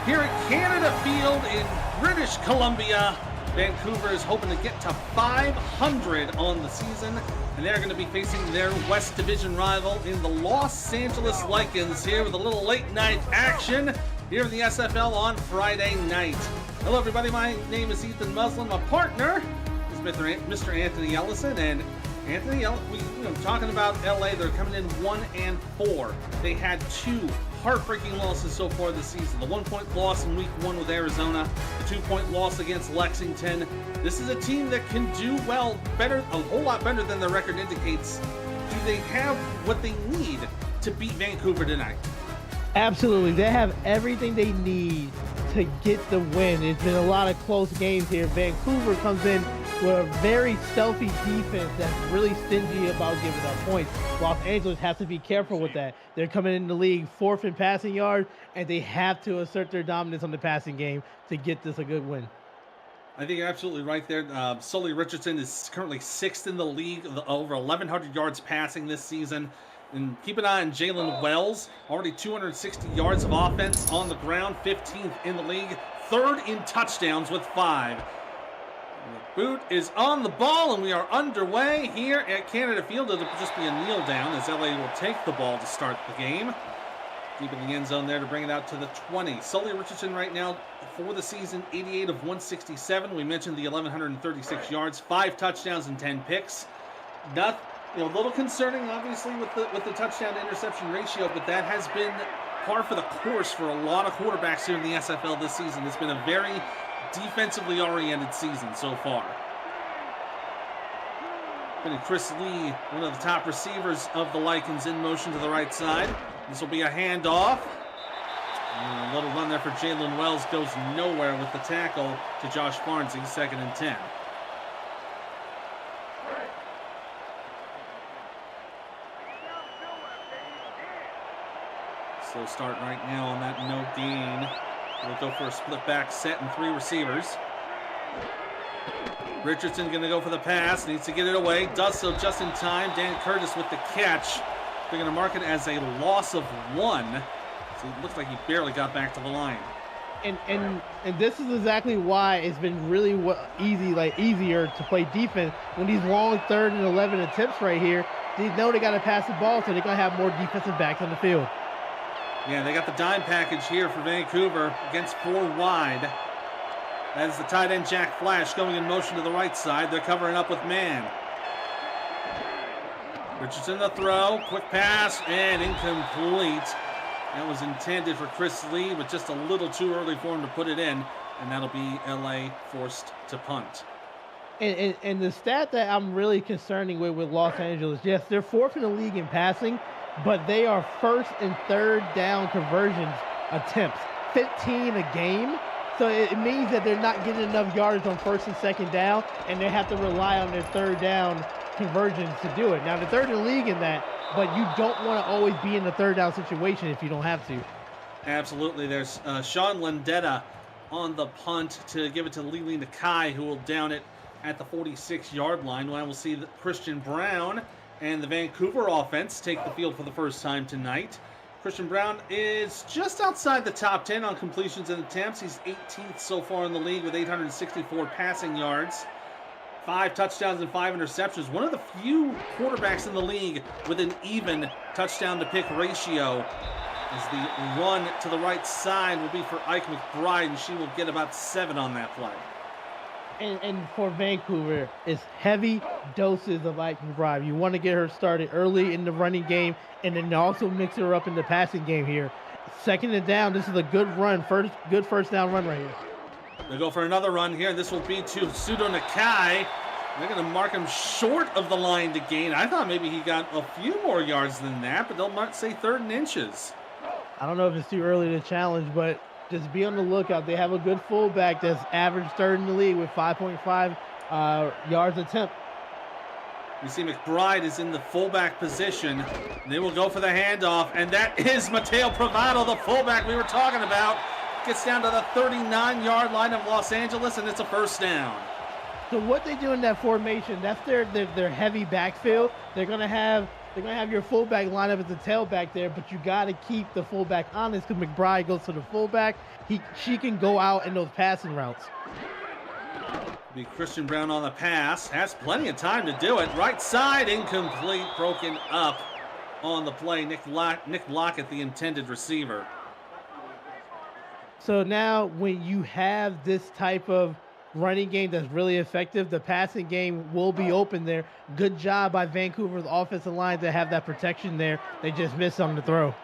here at Canada Field in British Columbia. Vancouver is hoping to get to 500 on the season, and they're going to be facing their West Division rival in the Los Angeles Lycans here with a little late night action here in the SFL on Friday night. Hello everybody, my name is Ethan Muslin. My partner is Mr. Anthony Ellison, and Anthony, talking about LA, they're coming in 1-4. They had two heartbreaking losses so far this season. The 1-point loss in week 1 with Arizona, the 2-point loss against Lexington. This is a team that can do well, a whole lot better than their record indicates. Do they have what they need to beat Vancouver tonight? Absolutely. They have everything they need to get the win. It's been a lot of close games here. Vancouver comes in with a very stealthy defense that's really stingy about giving up points. Los Angeles has to be careful with that. They're coming in the league 4th in passing yards, and they have to assert their dominance on the passing game to get this a good win. I think you're absolutely right there. Sully Richardson is currently 6th in the league, over 1,100 yards passing this season. And keep an eye on Jalen Wells, already 260 yards of offense on the ground, 15th in the league, 3rd in touchdowns with 5. The boot is on the ball, and we are underway here at Canada Field. It'll just be a kneel down as LA will take the ball to start the game. Deep in the end zone there to bring it out to the 20. Sully Richardson right now for the season, 88 of 167. We mentioned the 1,136 yards, 5 touchdowns and 10 picks. A little concerning, obviously, with the touchdown to interception ratio, but that has been par for the course for a lot of quarterbacks here in the SFL this season. It's been a very defensively oriented season so far. Chris Lee, one of the top receivers of the Lycans, in motion to the right side. This will be a handoff. And a little run there for Jalen Wells goes nowhere with the tackle to Josh Farnsey, 2nd and 10. Slow start right now on that no gain. We'll go for a split back set and 3 receivers. Richardson going to go for the pass. Needs to get it away. Does so just in time. Dan Curtis with the catch. They're going to mark it as a loss of 1. So it looks like he barely got back to the line. And this is exactly why it's been really easier to play defense when these long 3rd and 11 attempts right here. They know they got to pass the ball, so they're going to have more defensive backs on the field. Yeah, they got the dime package here for Vancouver against 4 wide. That is the tight end Jack Flash going in motion to the right side. They're covering up with man. Richardson the throw, quick pass, and incomplete. That was intended for Chris Lee, but just a little too early for him to put it in, and that'll be LA forced to punt. And the stat that I'm really concerning with Los Angeles, yes, they're 4th in the league in passing, but they are 1st and 3rd down conversions attempts, 15 a game. So it means that they're not getting enough yards on 1st and 2nd down, and they have to rely on their 3rd down conversions to do it. Now, they're 3rd in the league in that, but you don't want to always be in the 3rd down situation if you don't have to. Absolutely. There's Sean Lendetta on the punt to give it to Lili Nakai, who will down it at the 46-yard line. Now we'll see Christian Brown and the Vancouver offense take the field for the first time tonight. Christian Brown is just outside the top 10 on completions and attempts. He's 18th so far in the league with 864 passing yards, 5 touchdowns and 5 interceptions. One of the few quarterbacks in the league with an even touchdown to pick ratio. As the run to the right side will be for Ike McBride, and she will get about 7 on that play. And for Vancouver, it's heavy doses of Ike McBride. You want to get her started early in the running game, and then also mix her up in the passing game here. 2nd and down, this is a good run, good first down run right here. They'll go for another run here. This will be to Pseudo Nakai. They're going to mark him short of the line to gain. I thought maybe he got a few more yards than that, but they'll say 3rd and inches. I don't know if it's too early to challenge, but just be on the lookout. They have a good fullback that's average 3rd in the league with 5.5 yards attempt. You see McBride is in the fullback position. They will go for the handoff, and that is Mateo Pravado, the fullback we were talking about. Gets down to the 39-yard line of Los Angeles, and it's a first down. So what they do in that formation, that's their heavy backfield. They're going to have they're going to have your fullback line up as the tailback there, but you got to keep the fullback honest because McBride goes to the fullback. She can go out in those passing routes. Be Christian Brown on the pass. Has plenty of time to do it. Right side, incomplete, broken up on the play. Nick Lockett, the intended receiver. So now when you have this type of running game that's really effective, the passing game will be open there. Good job by Vancouver's offensive line to have that protection there. They just missed on the throw.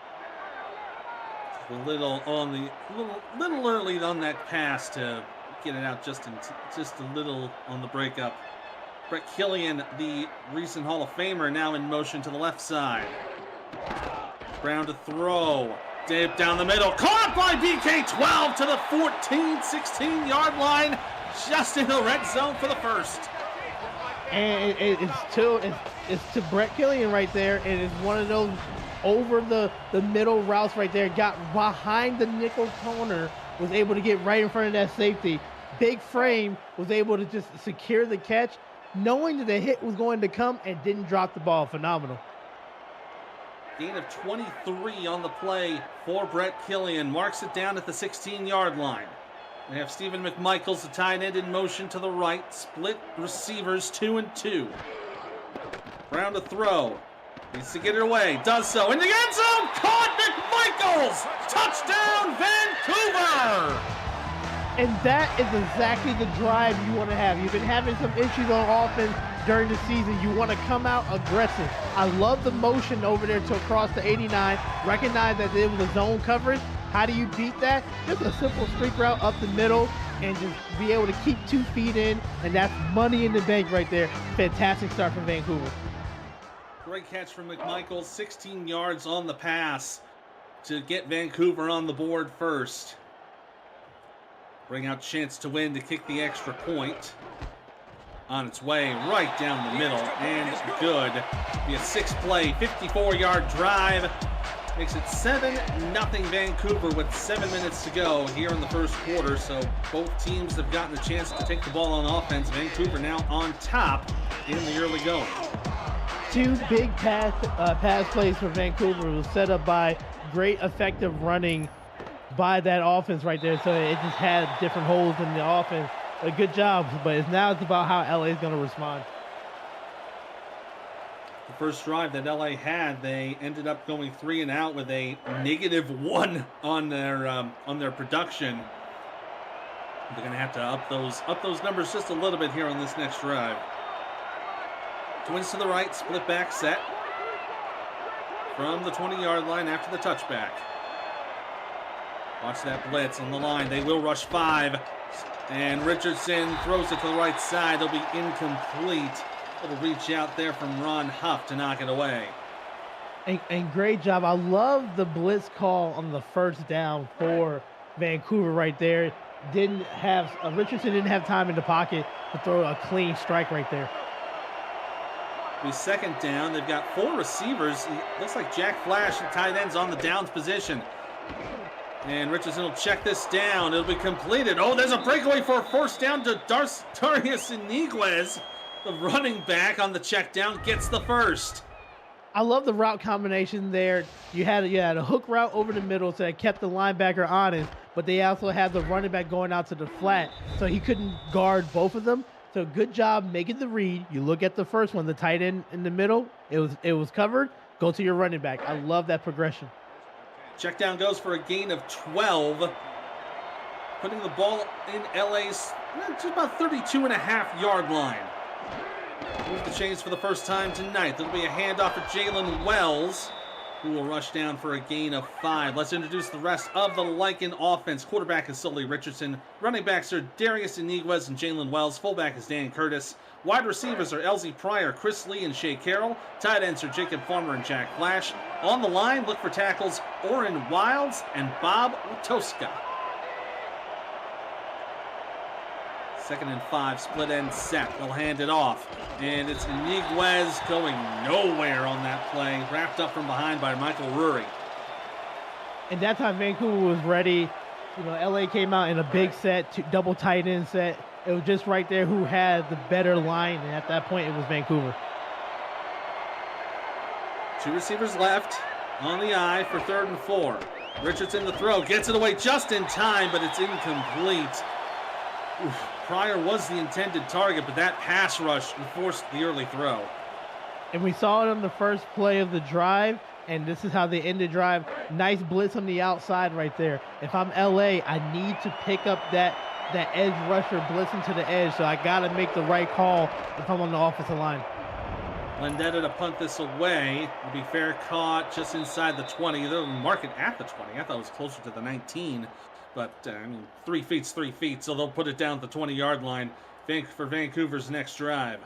A little early on that pass to get it out just a little on the breakup. Brett Killian, the recent Hall of Famer, now in motion to the left side. Brown to throw. Dip down the middle. Caught by BK12 to the 16-yard line. Just in the red zone for the first. And it's to Brett Killian right there. And it's one of those over the middle routes right there. Got behind the nickel corner. Was able to get right in front of that safety. Big frame. Was able to just secure the catch. Knowing that the hit was going to come and didn't drop the ball. Phenomenal. Gain of 23 on the play for Brett Killian. Marks it down at the 16-yard line. They have Stephen McMichaels, the tight end, in motion to the right. Split receivers, 2 and 2. Brown to throw. Needs to get it away. Does so. In the end zone. Caught McMichaels. Touchdown, Vancouver. And that is exactly the drive you want to have. You've been having some issues on offense during the season. You want to come out aggressive. I love the motion over there to across the 89. Recognize that it was a zone coverage. How do you beat that? Just a simple streak route up the middle and just be able to keep 2 feet in, and that's money in the bank right there. Fantastic start from Vancouver. Great catch from McMichaels. 16 yards on the pass to get Vancouver on the board first. Bring out chance to win to kick the extra point. On its way right down the middle and good. Be a 6-play, 54-yard drive. Makes it 7-0 Vancouver with 7 minutes to go here in the first quarter. So both teams have gotten a chance to take the ball on offense. Vancouver now on top in the early going. 2 big pass plays for Vancouver was set up by great effective running by that offense right there. So it just had different holes in the offense. A good job, but now it's about how LA is going to respond. The first drive that LA had, they ended up going 3 and out with a -1 on their production. They're going to have to up those numbers just a little bit here on this next drive. Twins to the right, split back set from the 20-yard line after the touchback. Watch that blitz on the line. They will rush 5. And Richardson throws it to the right side. It'll be incomplete. It'll reach out there from Ron Huff to knock it away. And great job. I love the blitz call on the first down for Vancouver right there. Richardson didn't have time in the pocket to throw a clean strike right there. It'll be second down. They've got 4 receivers. It looks like Jack Flash and tight ends on the downs position. And Richardson will check this down. It'll be completed. Oh, there's a breakaway for a first down to Darius Iniguez. The running back on the check down gets the first. I love the route combination there. You had a hook route over the middle, so it kept the linebacker honest, but they also had the running back going out to the flat, so he couldn't guard both of them. So good job making the read. You look at the first one, the tight end in the middle, it was covered. Go to your running back. I love that progression. Check down goes for a gain of 12. Putting the ball in LA's just about 32.5-yard line. Move the chains for the first time tonight. There'll be a handoff for Jalen Wells, who will rush down for a gain of 5. Let's introduce the rest of the Lycan offense. Quarterback is Sully Richardson. Running backs are Darius Iniguez and Jalen Wells. Fullback is Dan Curtis. Wide receivers are Elsie Pryor, Chris Lee, and Shea Carroll. Tight ends are Jacob Farmer and Jack Flash. On the line, look for tackles Oren Wilds and Bob Utoska. 2nd and 5, split end set. They'll hand it off. And it's Iniguez going nowhere on that play. Wrapped up from behind by Michael Rury. And that time Vancouver was ready. You know, LA came out in a big set, double tight end set. It was just right there who had the better line, and at that point it was Vancouver. Two receivers left on the eye for 3rd and 4. Richardson the throw, gets it away just in time, but it's incomplete. Oof. Pryor was the intended target, but that pass rush forced the early throw. And we saw it on the first play of the drive, and this is how they end the drive. Nice blitz on the outside right there. If I'm LA, I need to pick up that edge rusher blitzing to the edge, so I got to make the right call if I'm on the offensive line. Vendetta to punt this away. It'll be fair caught just inside the 20. They'll mark it at the 20. I thought it was closer to the 19. But, I mean, 3 feet's 3 feet, so they'll put it down at the 20-yard line for Vancouver's next drive.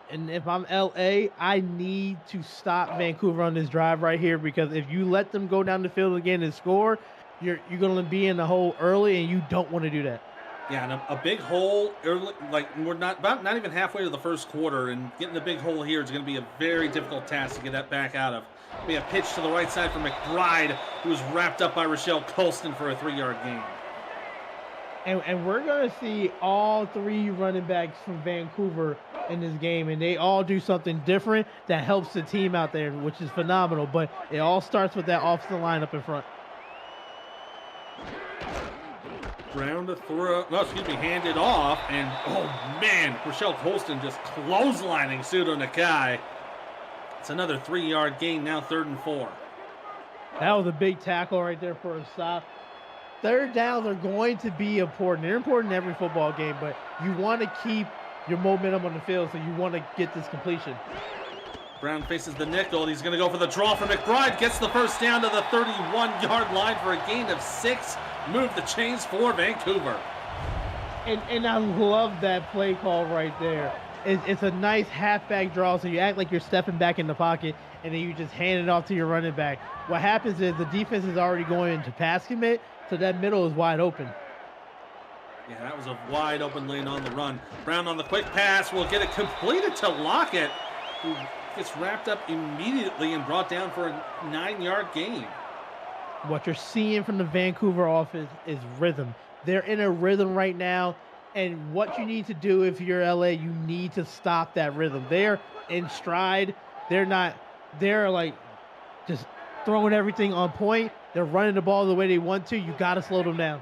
And if I'm LA, I need to stop Vancouver on this drive right here, because if you let them go down the field again and score, you're going to be in the hole early, and you don't want to do that. Yeah, and a big hole early, like we're not even halfway to the first quarter, and getting the big hole here is going to be a very difficult task to get that back out of. Be a pitch to the right side for McBride, who was wrapped up by Rochelle Colston for a 3-yard gain. And we're going to see all 3 running backs from Vancouver in this game, and they all do something different that helps the team out there, which is phenomenal. But it all starts with that offensive line up in front. Brown to throw, handed off, and oh man, Rochelle Colston just clotheslining Pseudo Nakai. It's another 3-yard gain, now 3rd and 4. That was a big tackle right there for a stop. 3rd downs are going to be important. They're important in every football game, but you want to keep your momentum on the field, so you want to get this completion. Brown faces the nickel. He's going to go for the draw for McBride. Gets the first down to the 31-yard line for a gain of 6. Move the chains for Vancouver. And I love that play call right there. It's a nice halfback draw, so you act like you're stepping back in the pocket, and then you just hand it off to your running back. What happens is the defense is already going into pass commit, so that middle is wide open. Yeah, that was a wide open lane on the run. Brown on the quick pass will get it completed to Lockett, who gets wrapped up immediately and brought down for a 9-yard gain. What you're seeing from the Vancouver offense is rhythm. They're in a rhythm right now, and what you need to do if you're LA, you need to stop that rhythm. They're in stride. They're like just throwing everything on point. They're running the ball the way they want to. You got to slow them down.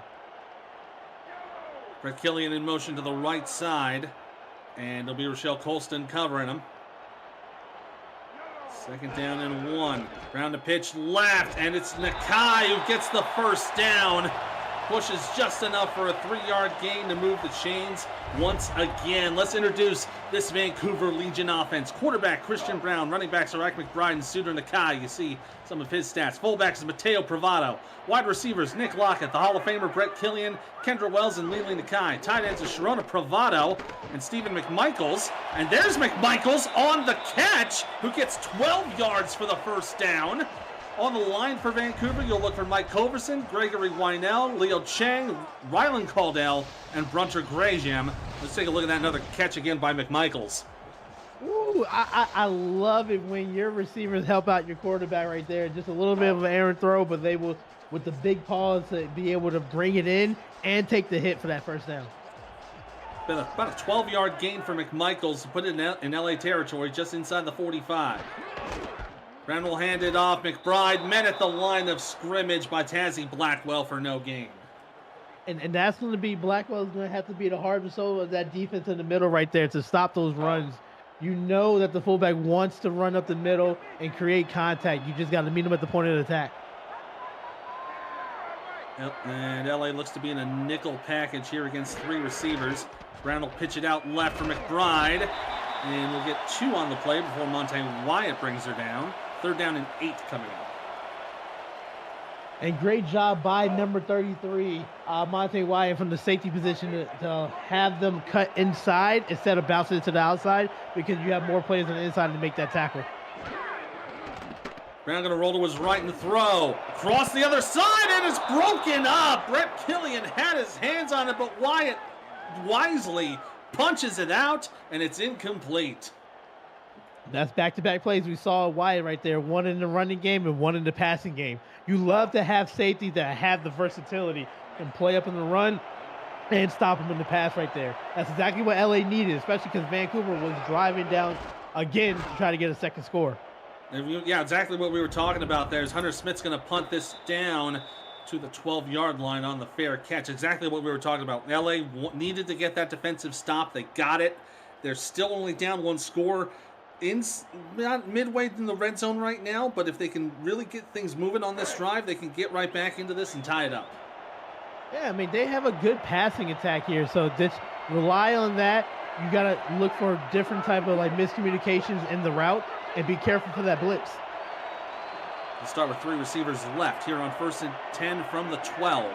Brett Killian in motion to the right side, and it'll be Rochelle Colston covering him. 2nd down and 1. Brown to pitch left, and it's Nakai who gets the first down. Pushes just enough for a 3-yard gain to move the chains once again. Let's introduce this Vancouver Legion offense. Quarterback Christian Brown, running backs Iraq McBride and Suter Nakai. You see some of his stats. Fullbacks is Mateo Pravado. Wide receivers Nick Lockett, the Hall of Famer Brett Killian, Kendra Wells, and Lily Nakai. Tight ends is Sharona Pravado and Stephen McMichaels. And there's McMichaels on the catch, who gets 12 yards for the first down. On the line for Vancouver, you'll look for Mike Coverson, Gregory Wynell, Leo Chang, Rylan Caldell, and Brunter Graham. Let's take a look at that. Another catch again by McMichaels. Ooh, I love it when your receivers help out your quarterback right there. Just a little bit of an errant throw, but they will, with the big paws, to be able to bring it in and take the hit for that first down. Been about a 12-yard gain for McMichaels to put it in LA territory, just inside the 45. Brown will hand it off. McBride met at the line of scrimmage by Tazzy Blackwell for no gain. And that's going to be, Blackwell's going to have to be the heart and soul of that defense in the middle right there to stop those runs. You know that the fullback wants to run up the middle and create contact. You just got to meet him at the point of attack. Yep, and LA looks to be in a nickel package here against 3 receivers. Brown will pitch it out left for McBride. And we'll get 2 on the play before Monte Wyatt brings her down. 3rd down and 8 coming up. And great job by number 33, Monte Wyatt, from the safety position to have them cut inside instead of bouncing it to the outside, because you have more players on the inside to make that tackle. Brown going to roll to his right and throw. Across the other side, and it's broken up. Brett Killian had his hands on it, but Wyatt wisely punches it out, and it's incomplete. That's back-to-back plays. We saw Wyatt right there, one in the running game and one in the passing game. You love to have safeties that have the versatility and play up in the run and stop them in the pass right there. That's exactly what LA needed, especially because Vancouver was driving down again to try to get a second score. Yeah, exactly what we were talking about there is Hunter Smith's going to punt this down to the 12-yard line on the fair catch. Exactly what we were talking about. LA needed to get that defensive stop. They got it. They're still only down 1 score. Not midway in the red zone right now, but if they can really get things moving on this drive, they can get right back into this and tie it up. Yeah, I mean, they have a good passing attack here, so just rely on that. You got to look for different type of like miscommunications in the route and be careful for that blitz. We'll start with 3 receivers left here on 1st and 10 from the 12.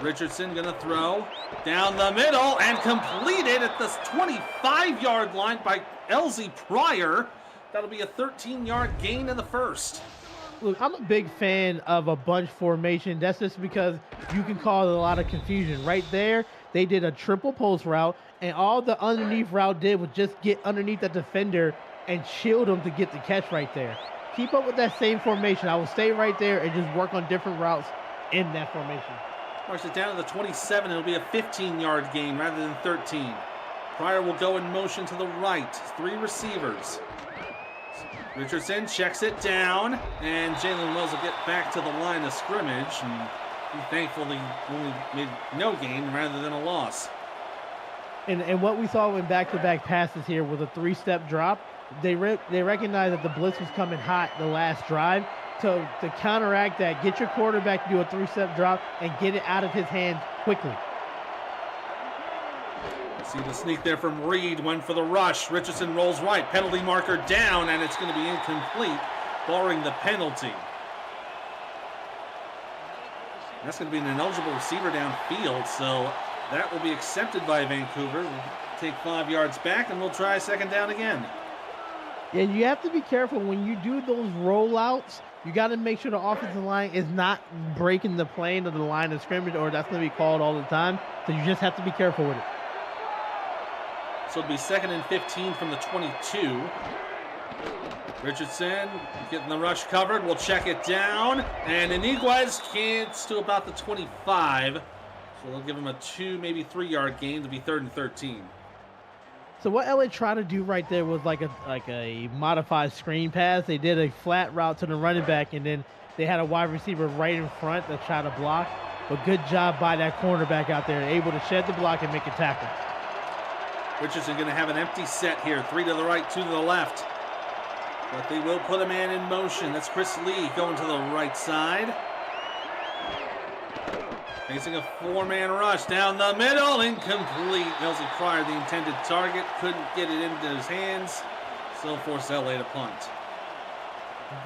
Richardson going to throw down the middle and completed at the 25-yard line by LZ Pryor. That'll be a 13-yard gain in the first. Look, I'm a big fan of a bunch formation. That's just because you can cause a lot of confusion. Right there, they did a triple post route, and all the underneath route did was just get underneath the defender and shield them to get the catch right there. Keep up with that same formation. I will stay right there and just work on different routes in that formation. Marks it down to the 27. It'll be a 15-yard gain rather than 13. Pryor will go in motion to the right. 3 receivers. Richardson checks it down, and Jalen Wells will get back to the line of scrimmage, and be thankful he only made no gain rather than a loss. And what we saw in back-to-back passes here was a 3-step drop. They recognized that the blitz was coming hot the last drive. So to counteract that, get your quarterback to do a 3-step drop and get it out of his hands quickly. See the sneak there from Reed, went for the rush. Richardson rolls right, penalty marker down, and it's going to be incomplete, barring the penalty. That's going to be an ineligible receiver downfield, so that will be accepted by Vancouver. We'll take 5 yards back, and we'll try 2nd down again. Yeah, you have to be careful when you do those rollouts. You got to make sure the offensive line is not breaking the plane of the line of scrimmage, or that's going to be called all the time. So you just have to be careful with it. So it'll be 2nd and 15 from the 22. Richardson getting the rush covered. We'll check it down. And Iniguez gets to about the 25. So they'll give him a 2, maybe 3-yard gain to be 3rd and 13. So what LA tried to do right there was like a modified screen pass. They did a flat route to the running back, and then they had a wide receiver right in front that tried to block. But good job by that cornerback out there, able to shed the block and make a tackle. Richardson going to have an empty set here. 3 to the right, 2 to the left. But they will put a man in motion. That's Chris Lee going to the right side. Facing a 4-man rush down the middle. Incomplete. LZ Pryor, the intended target, couldn't get it into his hands. So forced LA to punt.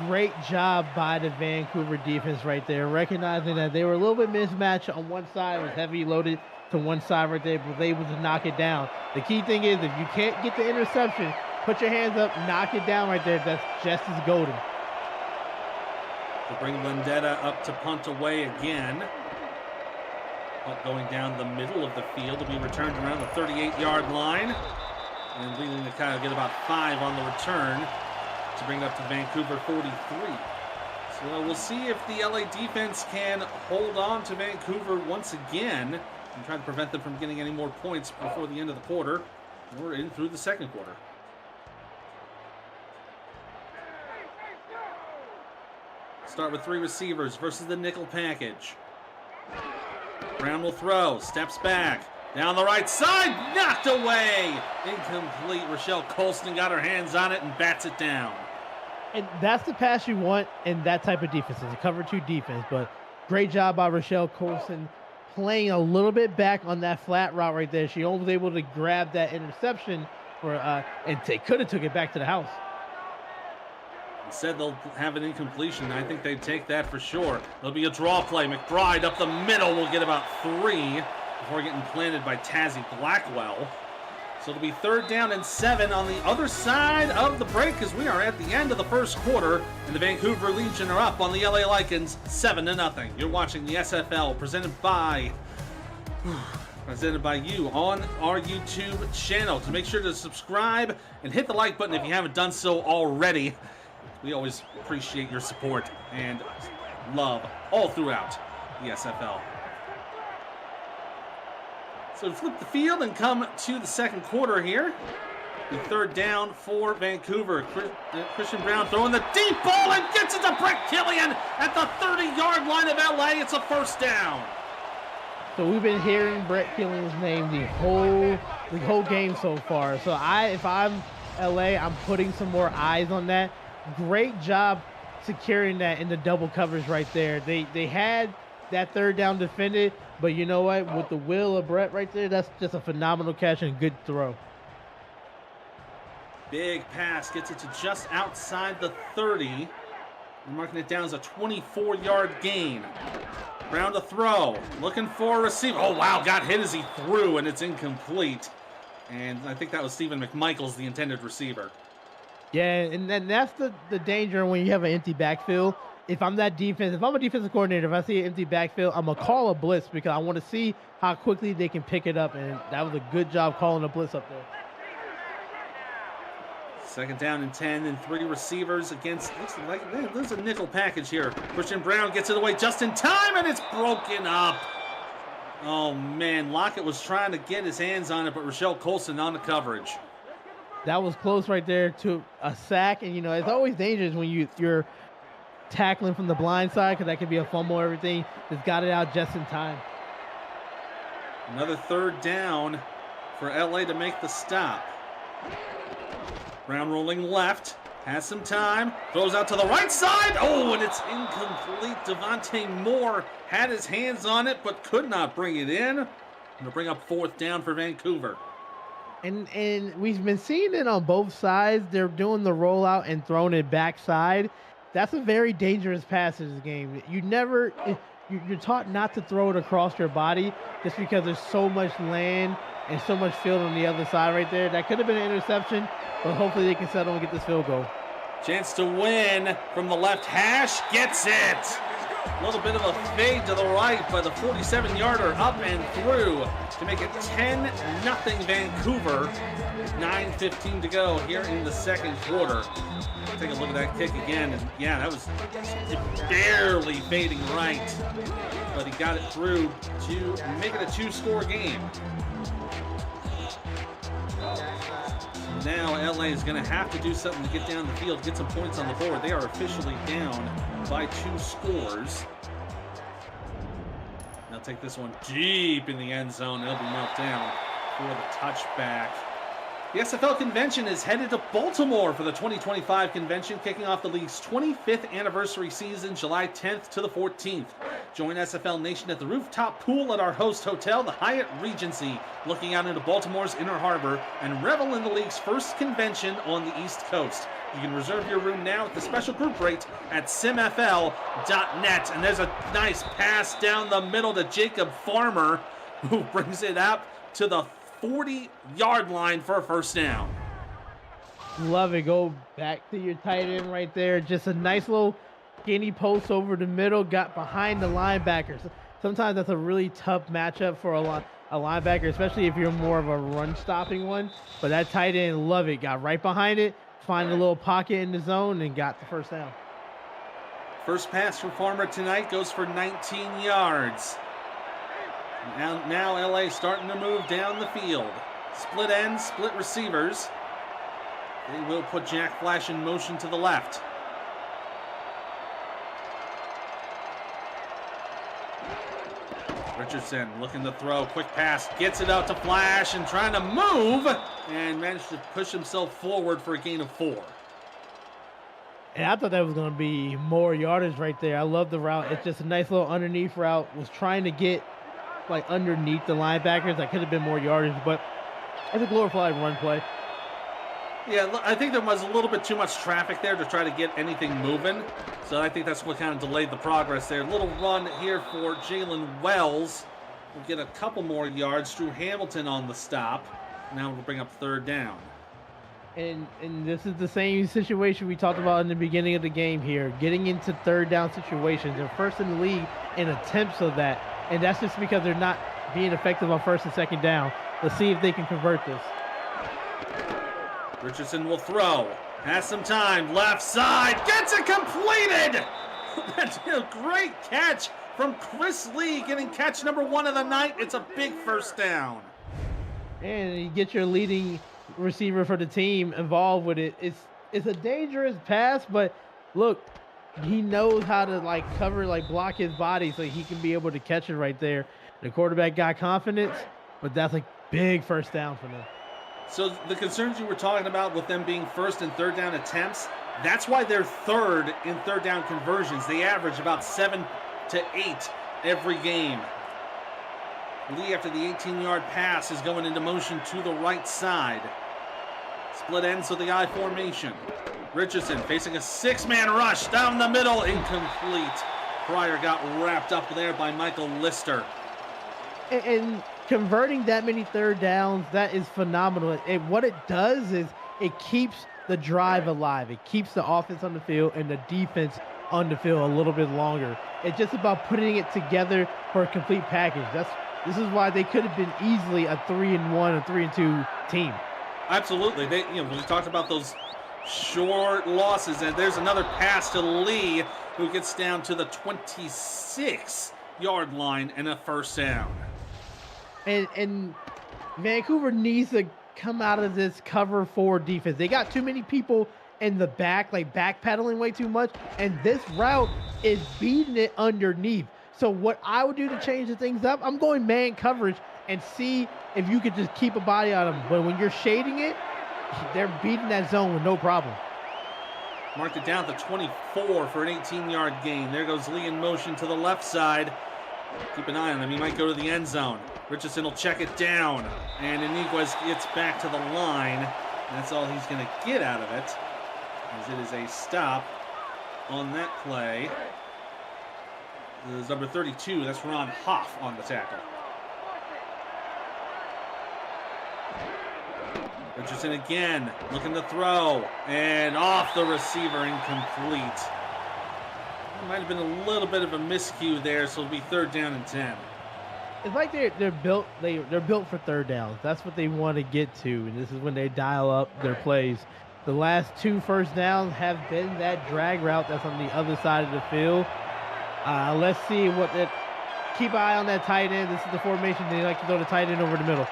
Great job by the Vancouver defense right there, recognizing that they were a little bit mismatched on one side. It was heavy loaded to one side right there, but was able to knock it down. The key thing is if you can't get the interception, put your hands up, knock it down right there. That's just as golden. To bring Vendetta up to punt away again. Punt going down the middle of the field to be returned around the 38-yard line. And leading to kind of get about 5 on the return to bring it up to Vancouver 43. So we'll see if the LA defense can hold on to Vancouver once again and try to prevent them from getting any more points before the end of the quarter or in through the second quarter. Start with 3 receivers versus the nickel package. Brown will throw, steps back, down the right side, knocked away. Incomplete. Rochelle Colston got her hands on it and bats it down. And that's the pass you want in that type of defense. It's a cover 2 defense, but great job by Rochelle Colston playing a little bit back on that flat route right there. She was able to grab that interception and they could have took it back to the house. Said they'll have an incompletion. I think they'd take that for sure. There'll be a draw play. McBride up the middle will get about 3 before getting planted by Tazzy Blackwell. So it'll be 3rd down and 7 on the other side of the break as we are at the end of the first quarter and the Vancouver Legion are up on the LA Lycans 7-0. You're watching the SFL presented by you on our YouTube channel. So make sure to subscribe and hit the like button if you haven't done so already. We always appreciate your support and love all throughout the SFL. So flip the field and come to the second quarter here. The third down for Vancouver. Christian Brown throwing the deep ball and gets it to Brett Killian at the 30-yard line of LA. It's a first down. So we've been hearing Brett Killian's name the whole game so far. So if I'm LA, I'm putting some more eyes on that. Great job securing that in the double coverage right there. They had that third down defended, but you know what? With the will of Brett right there, that's just a phenomenal catch and good throw. Big pass gets it to just outside the 30. We're marking it down as a 24-yard gain. Brown to throw, looking for a receiver. Oh, wow, got hit as he threw, and it's incomplete. And I think that was Stephen McMichaels, the intended receiver. Yeah, and then that's the danger when you have an empty backfield. If I'm a defensive coordinator, if I see an empty backfield, I'm going to call a blitz because I want to see how quickly they can pick it up. And that was a good job calling a blitz up there. Second down and 10, and 3 receivers against, looks like there's a nickel package here. Christian Brown gets it away just in time, and it's broken up. Oh, man, Lockett was trying to get his hands on it, but Rochelle Colson on the coverage. That was close right there to a sack, and, you know, it's always dangerous when you're tackling from the blind side because that could be a fumble or everything. Just got it out just in time. Another third down for LA to make the stop. Brown rolling left, has some time, throws out to the right side. Oh, and it's incomplete. Devontae Moore had his hands on it, but could not bring it in. And to bring up fourth down for Vancouver. And we've been seeing it on both sides. They're doing the rollout and throwing it backside. That's a very dangerous pass in this game. You're taught not to throw it across your body just because there's so much land and so much field on the other side right there. That could have been an interception, but hopefully they can settle and get this field goal. Chance to win from the left hash, gets it. A little bit of a fade to the right, but the 47-yarder up and through to make it 10-0 Vancouver. 9:15 to go here in the second quarter. Take a look at that kick again, and yeah, that was barely fading right, but he got it through to make it a 2-score game. Now LA is going to have to do something to get down the field, get some points on the board. They are officially down by 2 scores. Now take this one deep in the end zone. It'll be knocked down for the touchback. The SFL convention is headed to Baltimore for the 2025 convention, kicking off the league's 25th anniversary season, July 10th to the 14th. Join SFL Nation at the rooftop pool at our host hotel, the Hyatt Regency, looking out into Baltimore's Inner Harbor, and revel in the league's first convention on the East Coast. You can reserve your room now at the special group rate at simfl.net. And there's a nice pass down the middle to Jacob Farmer, who brings it up to the 40-yard line for a first down. Love it. Go back to your tight end right there. Just a nice little skinny post over the middle. Got behind the linebackers. Sometimes that's a really tough matchup for a linebacker, especially if you're more of a run-stopping one. But that tight end, love it. Got right behind it, find a little pocket in the zone, and got the first down. First pass from Farmer tonight goes for 19 yards. Now LA starting to move down the field. Split ends, split receivers. They will put Jack Flash in motion to the left. Richardson looking to throw, quick pass, gets it out to Flash and trying to move and managed to push himself forward for a gain of 4. And I thought that was going to be more yardage right there. I love the route. It's just a nice little underneath route. Was trying to get like underneath the linebackers. That could have been more yardage, but it's a glorified run play. Yeah, I think there was a little bit too much traffic there to try to get anything moving. So I think that's what kind of delayed the progress there. Little run here for Jalen Wells. We'll get a couple more yards. Drew Hamilton on the stop. Now we'll bring up third down. And this is the same situation we talked about in the beginning of the game here. Getting into third down situations. They're first in the league in attempts of that. And that's just because they're not being effective on first and second down. Let's see if they can convert this. Richardson will throw. Has some time. Left side. Gets it completed. That's a great catch from Chris Lee, getting catch number 1 of the night. It's a big first down. And you get your leading receiver for the team involved with it. It's a dangerous pass, but look, he knows how to like cover, like block his body so he can be able to catch it right there. The quarterback got confidence, but that's like big first down for them. So the concerns you were talking about with them being first and third down attempts, that's why they're third in third down conversions. They average about 7 to 8 every game. Lee, after the 18-yard pass, is going into motion to the right side. Split ends with the I formation. Richardson facing a 6-man rush down the middle, incomplete. Pryor got wrapped up there by Michael Lister. And converting that many third downs, that is phenomenal. What it does is it keeps the drive alive. It keeps the offense on the field and the defense on the field a little bit longer. It's just about putting it together for a complete package. This is why they could have been easily a 3-1 or 3-2 team. Absolutely. We talked about those short losses, and there's another pass to Lee, who gets down to the 26-yard line and a first down. And Vancouver needs to come out of this cover 4 defense. They got too many people in the back, like backpedaling way too much, and this route is beating it underneath. So what I would do to change the things up, I'm going man coverage and see if you could just keep a body on them. But when you're shading it, they're beating that zone with no problem. Marked it down to 24 for an 18-yard gain. There goes Lee in motion to the left side. Keep an eye on him. He might go to the end zone. Richardson will check it down. And Iniguez gets back to the line. That's all he's going to get out of it, as it is a stop on that play. This is number 32. That's Ron Hoff on the tackle. Richardson again, looking to throw, and off the receiver, incomplete. It might have been a little bit of a miscue there, so it'll be 3rd down and 10. It's like they're built for third downs. That's what they want to get to, and this is when they dial up their plays. The last 2 first downs have been that drag route that's on the other side of the field. Let's see what that. Keep an eye on that tight end. This is the formation. They like to throw the tight end over the middle.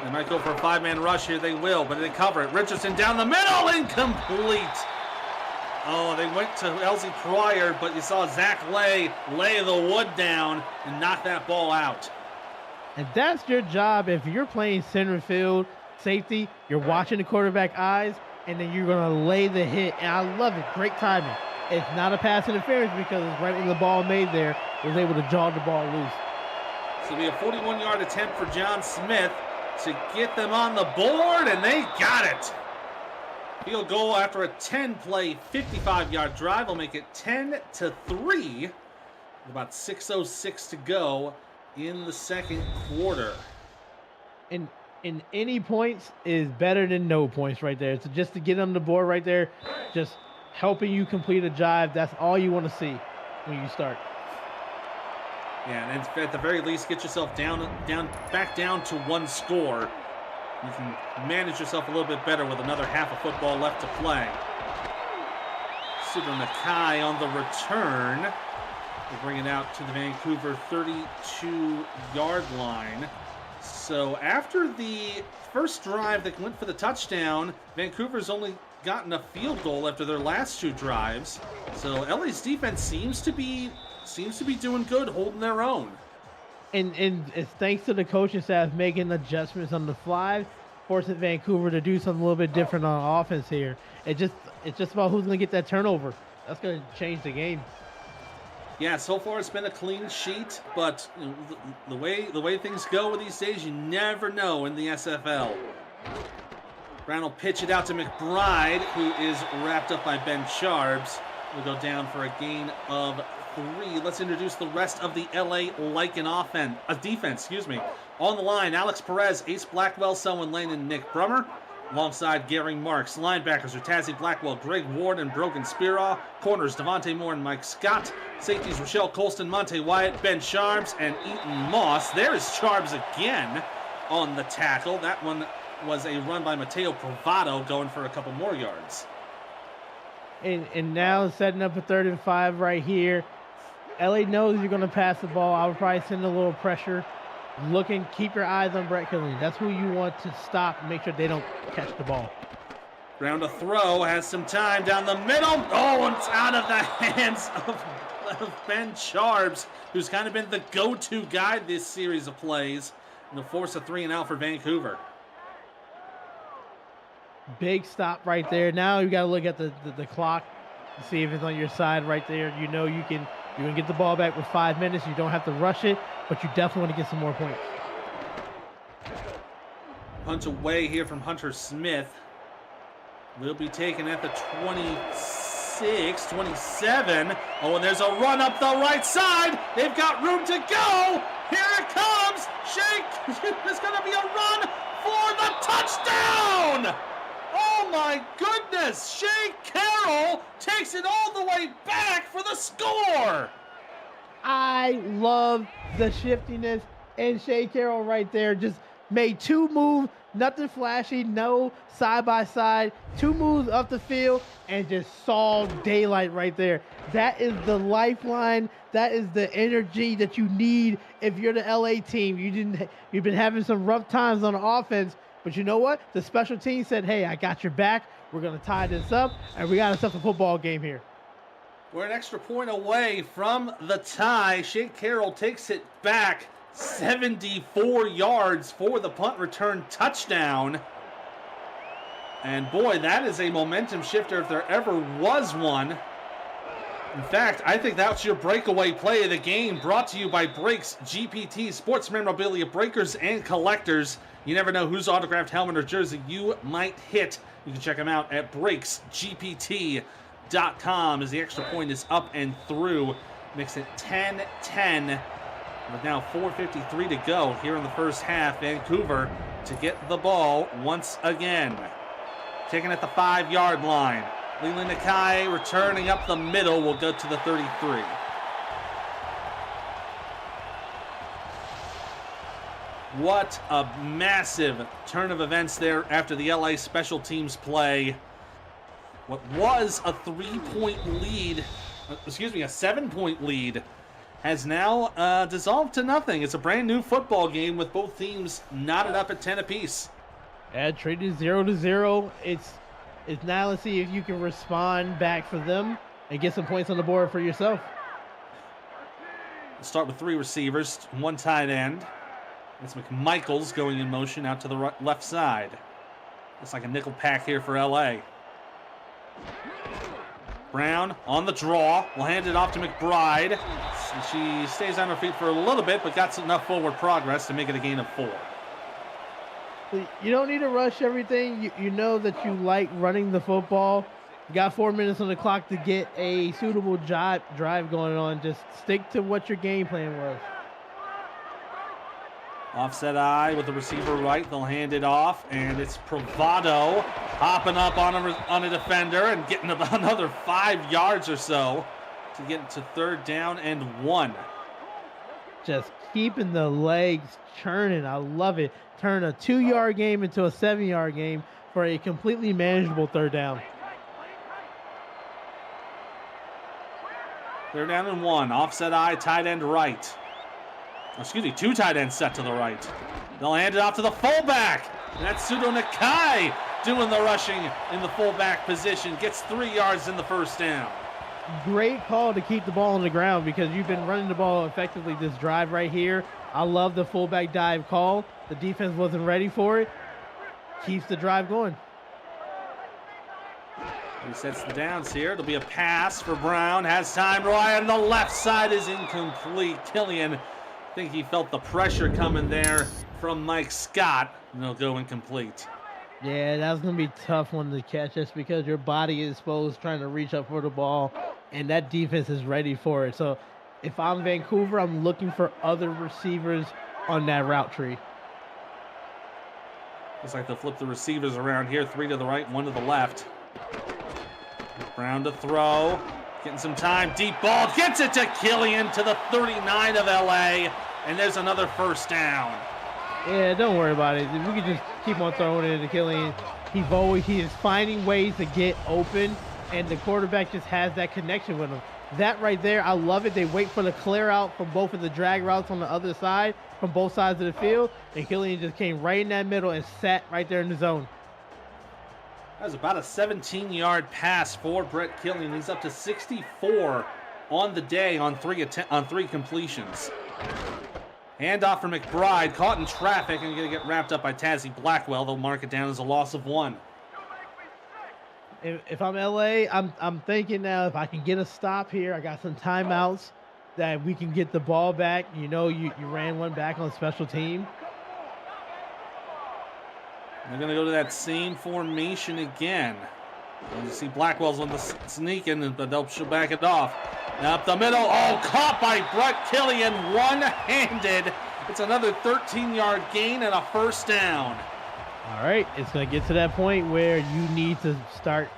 They might go for a 5-man rush here. They will, but they cover it. Richardson down the middle, incomplete. Oh, they went to Elsie Pryor, but you saw Zach lay the wood down and knock that ball out. And that's your job if you're playing center field safety. You're watching the quarterback eyes, and then you're going to lay the hit. And I love it. Great timing. It's not a pass interference because it's right when the ball made there. Was able to jog the ball loose. So it'll be a 41-yard attempt for John Smith to get them on the board, and they got it. Field goal after a 10-play, 55-yard drive will make it 10-3 with about 6:06 to go in the second quarter. And any points is better than no points right there. So just to get on the board right there, just helping you complete a drive, that's all you want to see when you start. Yeah, and at the very least, get yourself back down to 1 score. You can manage yourself a little bit better with another half of football left to play. Suda Nakai on the return. We'll bring it out to the Vancouver 32-yard line. So after the first drive that went for the touchdown, Vancouver's only gotten a field goal after their last 2 drives. So LA's defense seems to be doing good, holding their own. And it's thanks to the coaching staff making adjustments on the fly, forcing Vancouver to do something a little bit different on offense here. It's just about who's going to get that turnover. That's going to change the game. Yeah, so far it's been a clean sheet, but the way things go these days, you never know in the SFL. Brown will pitch it out to McBride, who is wrapped up by Ben Charbs. We'll go down for a gain of 3. Let's introduce the rest of the LA Lycan defense. On the line, Alex Perez, Ace Blackwell, Selwyn Lane, and Nick Brummer. Alongside Gary Marks. Linebackers are Tazzy Blackwell, Greg Ward, and Brogan Spiraw. Corners, Devontae Moore and Mike Scott. Safeties, Rochelle Colston, Monte Wyatt, Ben Charbs, and Eaton Moss. There is Charbs again on the tackle. That one was a run by Mateo Provato, going for a couple more yards. And now setting up a 3rd and 5 right here. LA knows you're going to pass the ball. I would probably send a little pressure keep your eyes on Brett Killian. That's who you want to stop and make sure they don't catch the ball. Ground to throw, has some time down the middle. Oh, it's out of the hands of Ben Charbs, who's kind of been the go-to guy this series of plays. And they'll force a 3-and-out for Vancouver. Big stop right there. Now you got to look at the clock to see if it's on your side right there. You know you can get the ball back with 5 minutes. You don't have to rush it, but you definitely want to get some more points. Punt away here from Hunter Smith. Will be taken at the 26, 27. Oh, and there's a run up the right side. They've got room to go. Here it comes. Shake. There's going to be a run for the touchdown. Oh, my goodness. Shea Carroll takes it all the way back for the score. I love the shiftiness and Shea Carroll right there. Just made 2 moves, nothing flashy, no side-by-side, 2 moves up the field, and just saw daylight right there. That is the lifeline. That is the energy that you need if you're the LA team. You've been having some rough times on offense, but you know what? The special team said, hey, I got your back. We're going to tie this up, and we got ourselves a football game here. We're an extra point away from the tie. Shea Carroll takes it back. 74 yards for the punt return touchdown. And boy, that is a momentum shifter if there ever was one. In fact, I think that's your breakaway play of the game, brought to you by Breaks GPT, sports memorabilia breakers and collectors. You never know whose autographed helmet or jersey you might hit. You can check them out at breaksgpt.com as the extra point is up and through. Makes it 10-10. With now 4:53 to go here in the first half, Vancouver to get the ball once again. Taken at the 5-yard line. Leland Nakai returning up the middle will go to the 33. What a massive turn of events there after the LA special teams play. What was a 3-point lead, a 7-point lead, has now dissolved to nothing. It's a brand new football game with both teams knotted up at 10 apiece. Yeah, traded 0-0. It's now let's see if you can respond back for them and get some points on the board for yourself. We'll start with 3 receivers, 1 tight end. It's McMichaels going in motion out to the left side. Looks like a nickel pack here for LA. Brown on the draw. Will hand it off to McBride. She stays on her feet for a little bit, but got enough forward progress to make it a gain of 4. You don't need to rush everything. You know that you like running the football. You got 4 minutes on the clock to get a suitable drive going on. Just stick to what your game plan was. Offset eye with the receiver right. They'll hand it off, and it's Bravado hopping up on a defender and getting about another 5 yards or so to get to 3rd down and 1. Just keeping the legs churning. I love it. Turn a 2-yard game into a 7-yard game for a completely manageable 3rd down. 3rd down and 1. Offset eye, tight end right. 2 tight ends set to the right. They'll hand it off to the fullback. And that's Sudo Nakai doing the rushing in the fullback position. Gets 3 yards in the 1st down. Great call to keep the ball on the ground because you've been running the ball effectively this drive right here. I love the fullback dive call. The defense wasn't ready for it. Keeps the drive going. He sets the downs here. It'll be a pass for Brown. Has time. Ryan, the left side is incomplete. Killian, I think he felt the pressure coming there from Mike Scott, and it'll go incomplete. Yeah, that was going to be a tough one to catch just because your body is exposed trying to reach up for the ball, and that defense is ready for it. So if I'm Vancouver, I'm looking for other receivers on that route tree. Looks like they'll flip the receivers around here. 3 to the right, 1 to the left. Brown to throw. Getting some time. Deep ball. Gets it to Killian to the 39 of LA. And there's another 1st down. Yeah, don't worry about it. We can just keep on throwing it into Killian. He is finding ways to get open, and the quarterback just has that connection with him. That right there, I love it. They wait for the clear out from both of the drag routes on the other side, from both sides of the field, and Killian just came right in that middle and sat right there in the zone. That was about a 17-yard pass for Brett Killian. He's up to 64 on the day on three completions. Handoff for McBride, caught in traffic and going to get wrapped up by Tazzy Blackwell. They'll mark it down as a loss of 1. If I'm LA, I'm thinking now if I can get a stop here, I got some timeouts that we can get the ball back. You know, you ran one back on special team. They're going to go to that same formation again. You see Blackwell's on the sneaking, but they'll back it off. Up the middle. Oh, caught by Brett Killian, one-handed. It's another 13-yard gain and a first down. All right, it's going to get to that point where you need to start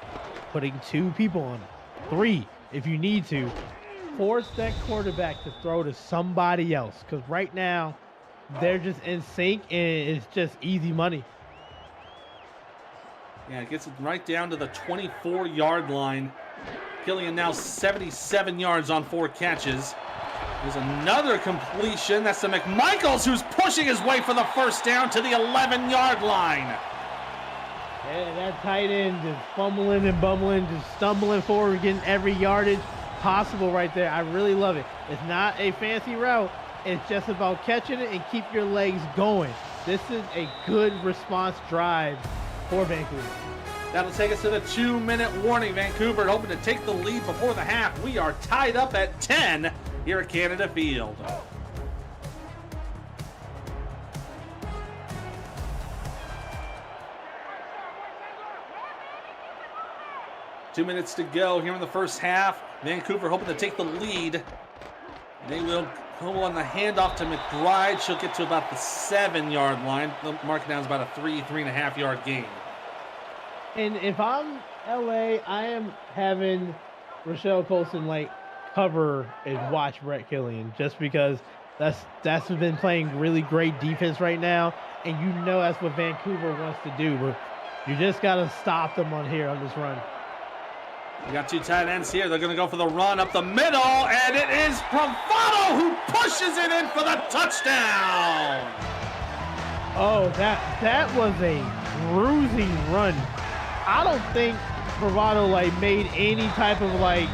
putting 2 people on it. 3, if you need to. Force that quarterback to throw to somebody else, because right now they're just in sync and it's just easy money. Yeah, it gets it right down to the 24-yard line. Killian now 77 yards on 4 catches. There's another completion. That's to McMichaels, who's pushing his way for the first down to the 11-yard line. Yeah, that tight end just fumbling and bumbling, just stumbling forward, getting every yardage possible right there. I really love it. It's not a fancy route. It's just about catching it and keep your legs going. This is a good response drive for Vancouver. That'll take us to the 2-minute warning. Vancouver hoping to take the lead before the half. We are tied up at 10 here at Canada Field. Two minutes to go here in the first half. Vancouver hoping to take the lead. They will go on the handoff to McBride. She'll get to about the 7-yard line. The mark down is about a 3.5 yard gain. And if I'm LA, I am having Rochelle Colson like cover and watch Brett Killian, just because that's been playing really great defense right now, and you know that's what Vancouver wants to do. But you just gotta stop them on this run. We got 2 tight ends here. They're going to go for the run up the middle, and it is Bravado who pushes it in for the touchdown. Oh, that was a bruising run. I don't think Bravado like made any type of like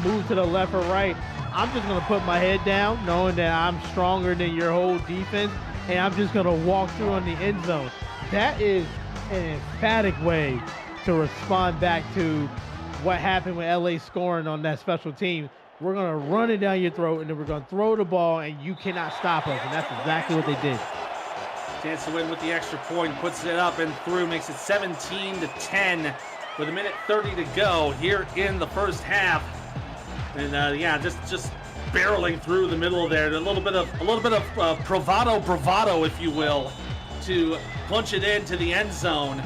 move to the left or right. I'm just gonna put my head down, knowing that I'm stronger than your whole defense, and I'm just gonna walk through on the end zone. That is an emphatic way to respond back to what happened with LA scoring on that special team. We're gonna run it down your throat, and then we're gonna throw the ball, and you cannot stop us. And that's exactly what they did. Chance to win with the extra point, puts it up and through, makes it 17-10 with 1:30 to go here in the first half. And yeah, just barreling through the middle there. A little bit of bravado, if you will, to punch it into the end zone.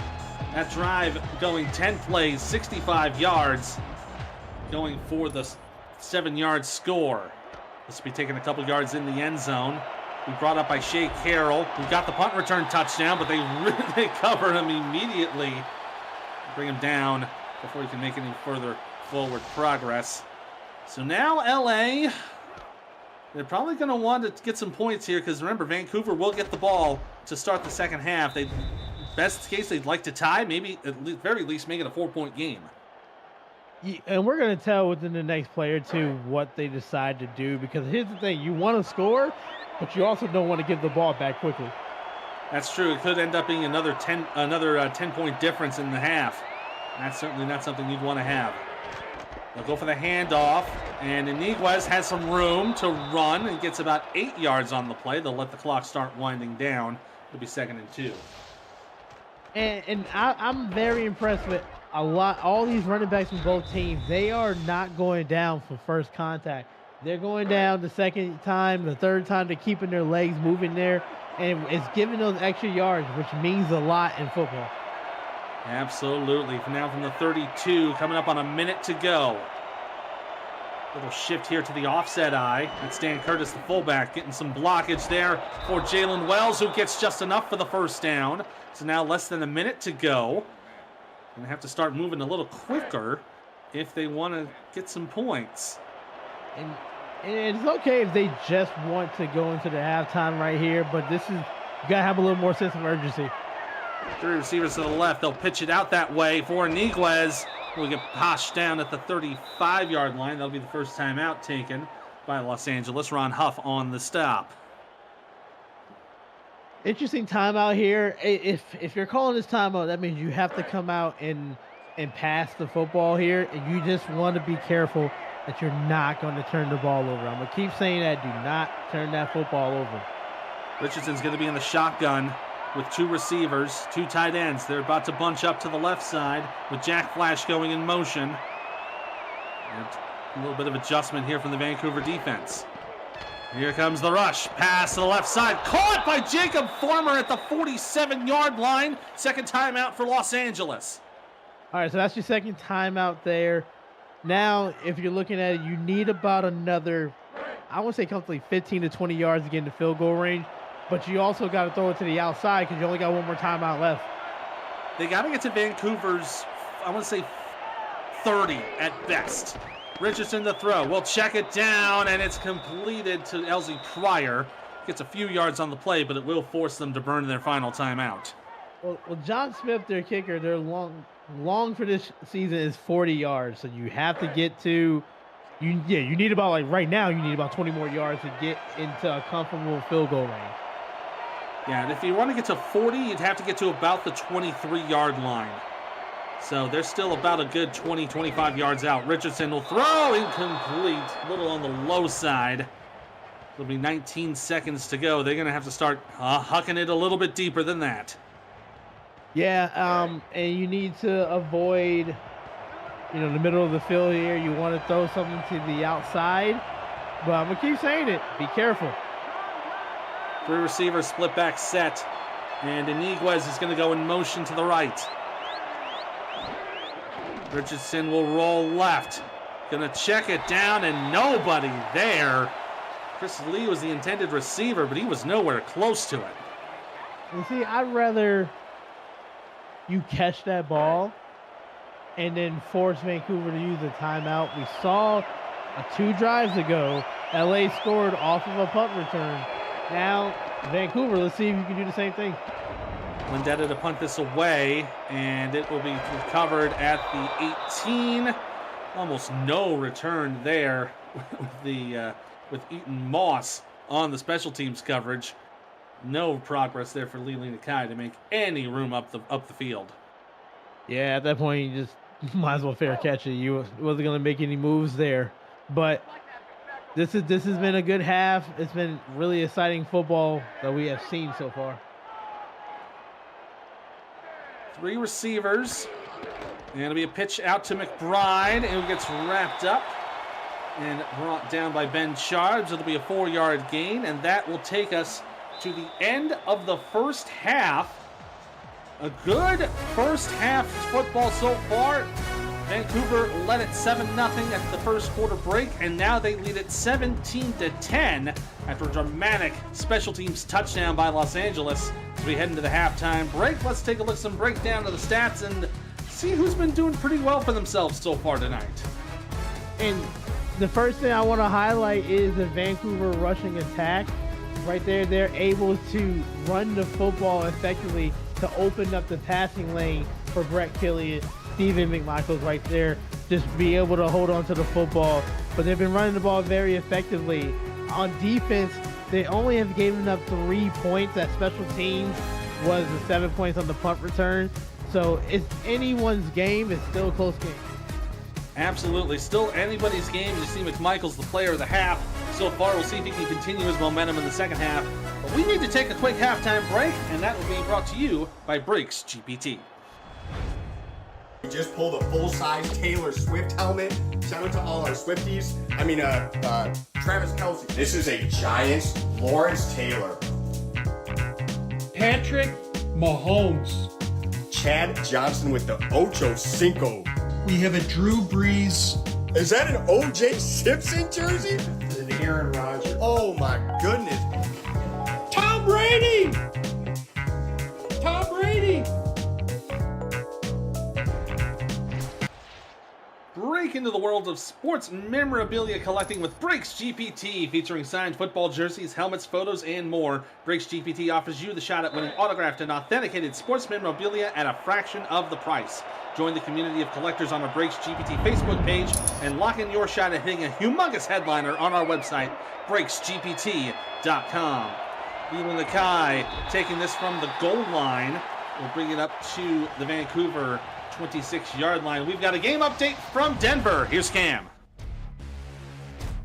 That drive going 10 plays, 65 yards, going for the 7-yard score. This will be taking a couple yards in the end zone. We brought up by Shea Carroll, who got the punt return touchdown, but they covered him immediately. Bring him down before he can make any further forward progress. So now LA, they're probably going to want to get some points here, because remember, Vancouver will get the ball to start the second half. Best case, they'd like to tie, maybe at the very least make it a 4-point game. Yeah, and we're going to tell within the next play or two what they decide to do, because here's the thing, you want to score, but you also don't want to give the ball back quickly. That's true. It could end up being another 10-point difference in the half. That's certainly not something you'd want to have. They'll go for the handoff, and Iniguez has some room to run and gets about 8 yards on the play. They'll let the clock start winding down. It'll be 2nd and 2. And I'm very impressed with all these running backs from both teams. They are not going down for first contact. They're going down the second time, the third time. They're keeping their legs moving there, and it's giving those extra yards, which means a lot in football. Absolutely. Now from the 32, coming up on 1 minute to go. Little shift here to the offset eye. That's Dan Curtis, the fullback, getting some blockage there for Jalen Wells, who gets just enough for the first down. So now less than 1 minute to go. Going to have to start moving a little quicker if they want to get some points. And it's okay if they just want to go into the halftime right here, but you gotta have a little more sense of urgency. 3 receivers to the left. They'll pitch it out that way for Iniguez. Will get poshed down at the 35-yard line. That'll be the first timeout taken by Los Angeles. Ron Huff on the stop. Interesting timeout here. If you're calling this timeout, that means you have to come out and pass the football here, and you just want to be careful that you're not going to turn the ball over. I'm going to keep saying that. Do not turn that football over. Richardson's going to be in the shotgun with 2 receivers, 2 tight ends. They're about to bunch up to the left side with Jack Flash going in motion. And a little bit of adjustment here from the Vancouver defense. Here comes the rush. Pass to the left side. Caught by Jacob Farmer at the 47-yard line. Second timeout for Los Angeles. All right, so that's your second timeout there. Now, if you're looking at it, you need about another, I want to say comfortably 15 to 20 yards to get into field goal range. But you also got to throw it to the outside because you only got one more timeout left. They got to get to Vancouver's, I want to say 30 at best. Richardson to throw. We'll check it down, and it's completed to Elsie Pryor. Gets a few yards on the play, but it will force them to burn their final timeout. Well, John Smith, their kicker, their long for this season is 40 yards. So you have to get to, you need about, like right now, you need about 20 more yards to get into a comfortable field goal range. Yeah, and if you want to get to 40, you'd have to get to about the 23-yard line. So they're still about a good 20, 25 yards out. Richardson will throw, incomplete, a little on the low side. It'll be 19 seconds to go. They're going to have to start hucking it a little bit deeper than that. Yeah, and you need to avoid, the middle of the field here. You want to throw something to the outside, but I'm going to keep saying it. Be careful. 3 receivers, split back set, and Iniguez is going to go in motion to the right. Richardson will roll left. Going to check it down, and nobody there. Chris Lee was the intended receiver, but he was nowhere close to it. You see, I'd rather you catch that ball and then force Vancouver to use a timeout. We saw 2 drives ago, LA scored off of a punt return. Now, Vancouver, let's see if you can do the same thing. Vendetta to punt this away, and it will be recovered at the 18. Almost no return there with Eaton Moss on the special teams coverage. No progress there for Lili Nakai to make any room up the field. Yeah, at that point, you just might as well fair catch it. You wasn't going to make any moves there. But this has been a good half. It's been really exciting football that we have seen so far. 3 receivers. And it'll be a pitch out to McBride, and it gets wrapped up and brought down by Ben Charbs. It'll be a 4-yard gain, and that will take us to the end of the first half. A good first half football so far. Vancouver led it 7-0 at the first quarter break, and now they lead it 17-10 after a dramatic special teams touchdown by Los Angeles. As we head into the halftime break, let's take a look at some breakdown of the stats and see who's been doing pretty well for themselves so far tonight. And the first thing I want to highlight is the Vancouver rushing attack. Right there, they're able to run the football effectively to open up the passing lane for Brett Killian. Stephen McMichael's right there, just be able to hold on to the football. But they've been running the ball very effectively. On defense, they only have given up 3 points. That special teams was the 7 points on the punt return. So it's anyone's game. It's still a close game. Absolutely. Still anybody's game. You see McMichael's the player of the half. So far, we'll see if he can continue his momentum in the second half. But we need to take a quick halftime break, and that will be brought to you by Brakes GPT. We just pulled a full-size Taylor Swift helmet. Shout out to all our Swifties. Travis Kelce. This is a Giants Lawrence Taylor. Patrick Mahomes. Chad Johnson with the Ocho Cinco. We have a Drew Brees. Is that an O.J. Simpson jersey? An Aaron Rodgers. Oh my goodness. Tom Brady! Tom Brady! into the world of sports memorabilia collecting with Breaks GPT, featuring signed football jerseys, helmets, photos, and more. Breaks GPT offers you the shot at winning autographed and authenticated sports memorabilia at a fraction of the price. Join the community of collectors on our Breaks GPT Facebook page and lock in your shot at hitting a humongous headliner on our website, breaksgpt.com. Leland Akai taking this from the goal line. We'll bring it up to the Vancouver 26-yard line. We've got a game update from Denver. Here's Cam.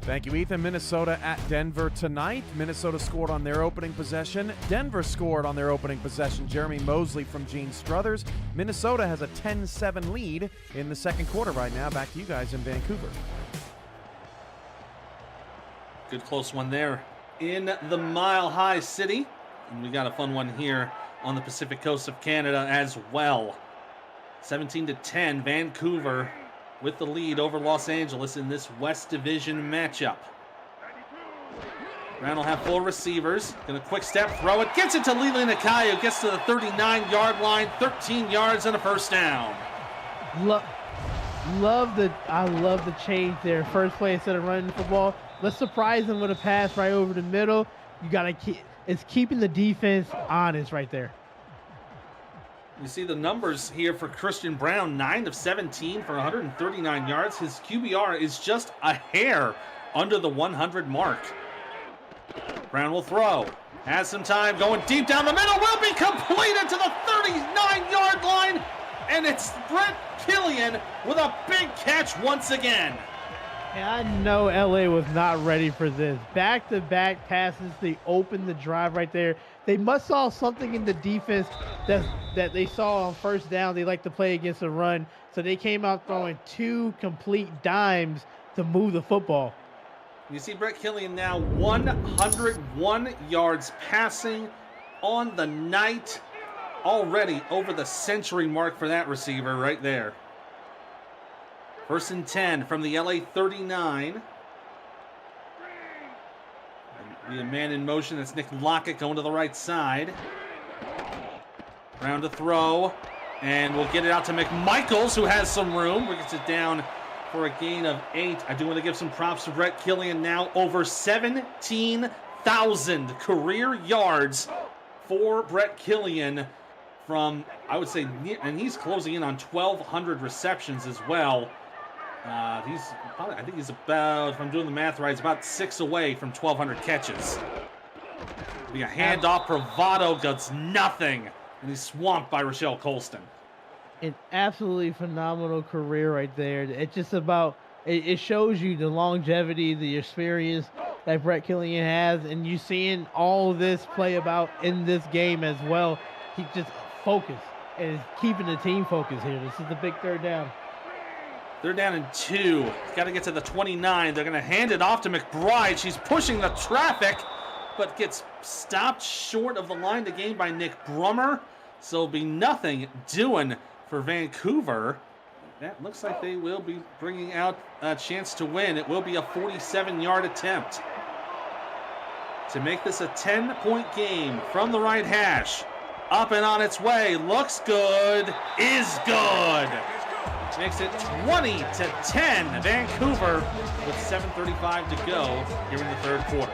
Thank you, Ethan. Minnesota at Denver tonight. Minnesota scored on their opening possession. Denver scored on their opening possession. Jeremy Mosley from Gene Struthers. Minnesota has a 10-7 lead in the second quarter right now. Back to you guys in Vancouver. Good close one there in the Mile High City. And we got a fun one here on the Pacific coast of Canada as well. 17-10, Vancouver with the lead over Los Angeles in this West Division matchup. Brown will have four receivers. Gonna quick step, throw it, gets it to Leland Akai, who gets to the 39-yard line, 13 yards and a first down. I love the change there. First play, instead of running the football, let's surprise them with a pass right over the middle. You gotta it's keeping the defense honest right there. You see the numbers here for Christian Brown, 9 of 17 for 139 yards. His QBR is just a hair under the 100 mark. Brown will throw. Has some time, going deep down the middle, will be completed to the 39-yard line. And it's Brett Killian with a big catch once again. And I know LA was not ready for this. Back-to-back passes, they opened the drive right there. They must saw something in the defense that they saw on first down. They like to play against the run, so they came out throwing two complete dimes to move the football. You see Brett Killian now 101 yards passing on the night, already over the century mark for that receiver right there. 1st and 10 from the LA 39. Be a man in motion. That's Nick Lockett going to the right side. Brown to throw. And we'll get it out to McMichaels, who has some room. We get it down for a gain of 8. I do want to give some props to Brett Killian now. Over 17,000 career yards for Brett Killian from, I would say, and he's closing in on 1,200 receptions as well. I think he's about, if I'm doing the math right, he's about 6 away from 1,200 catches. Be a handoff, bravado does nothing, and he's swamped by Rochelle Colston. An absolutely phenomenal career right there. It's just about, it shows you the longevity, the experience that Brett Killian has, and you seeing all this play about in this game as well. He just focused and is keeping the team focused here. This is the big third down. They're down in 2. Got to get to the 29. They're going to hand it off to McBride. She's pushing the traffic, but gets stopped short of the line to gain by Nick Brummer. So it'll be nothing doing for Vancouver. That looks like they will be bringing out a chance to win. It will be a 47-yard attempt to make this a 10-point game from the right hash. Up and on its way. Looks good. Is good. Makes it 20-10. Vancouver with 7:35 to go here in the third quarter.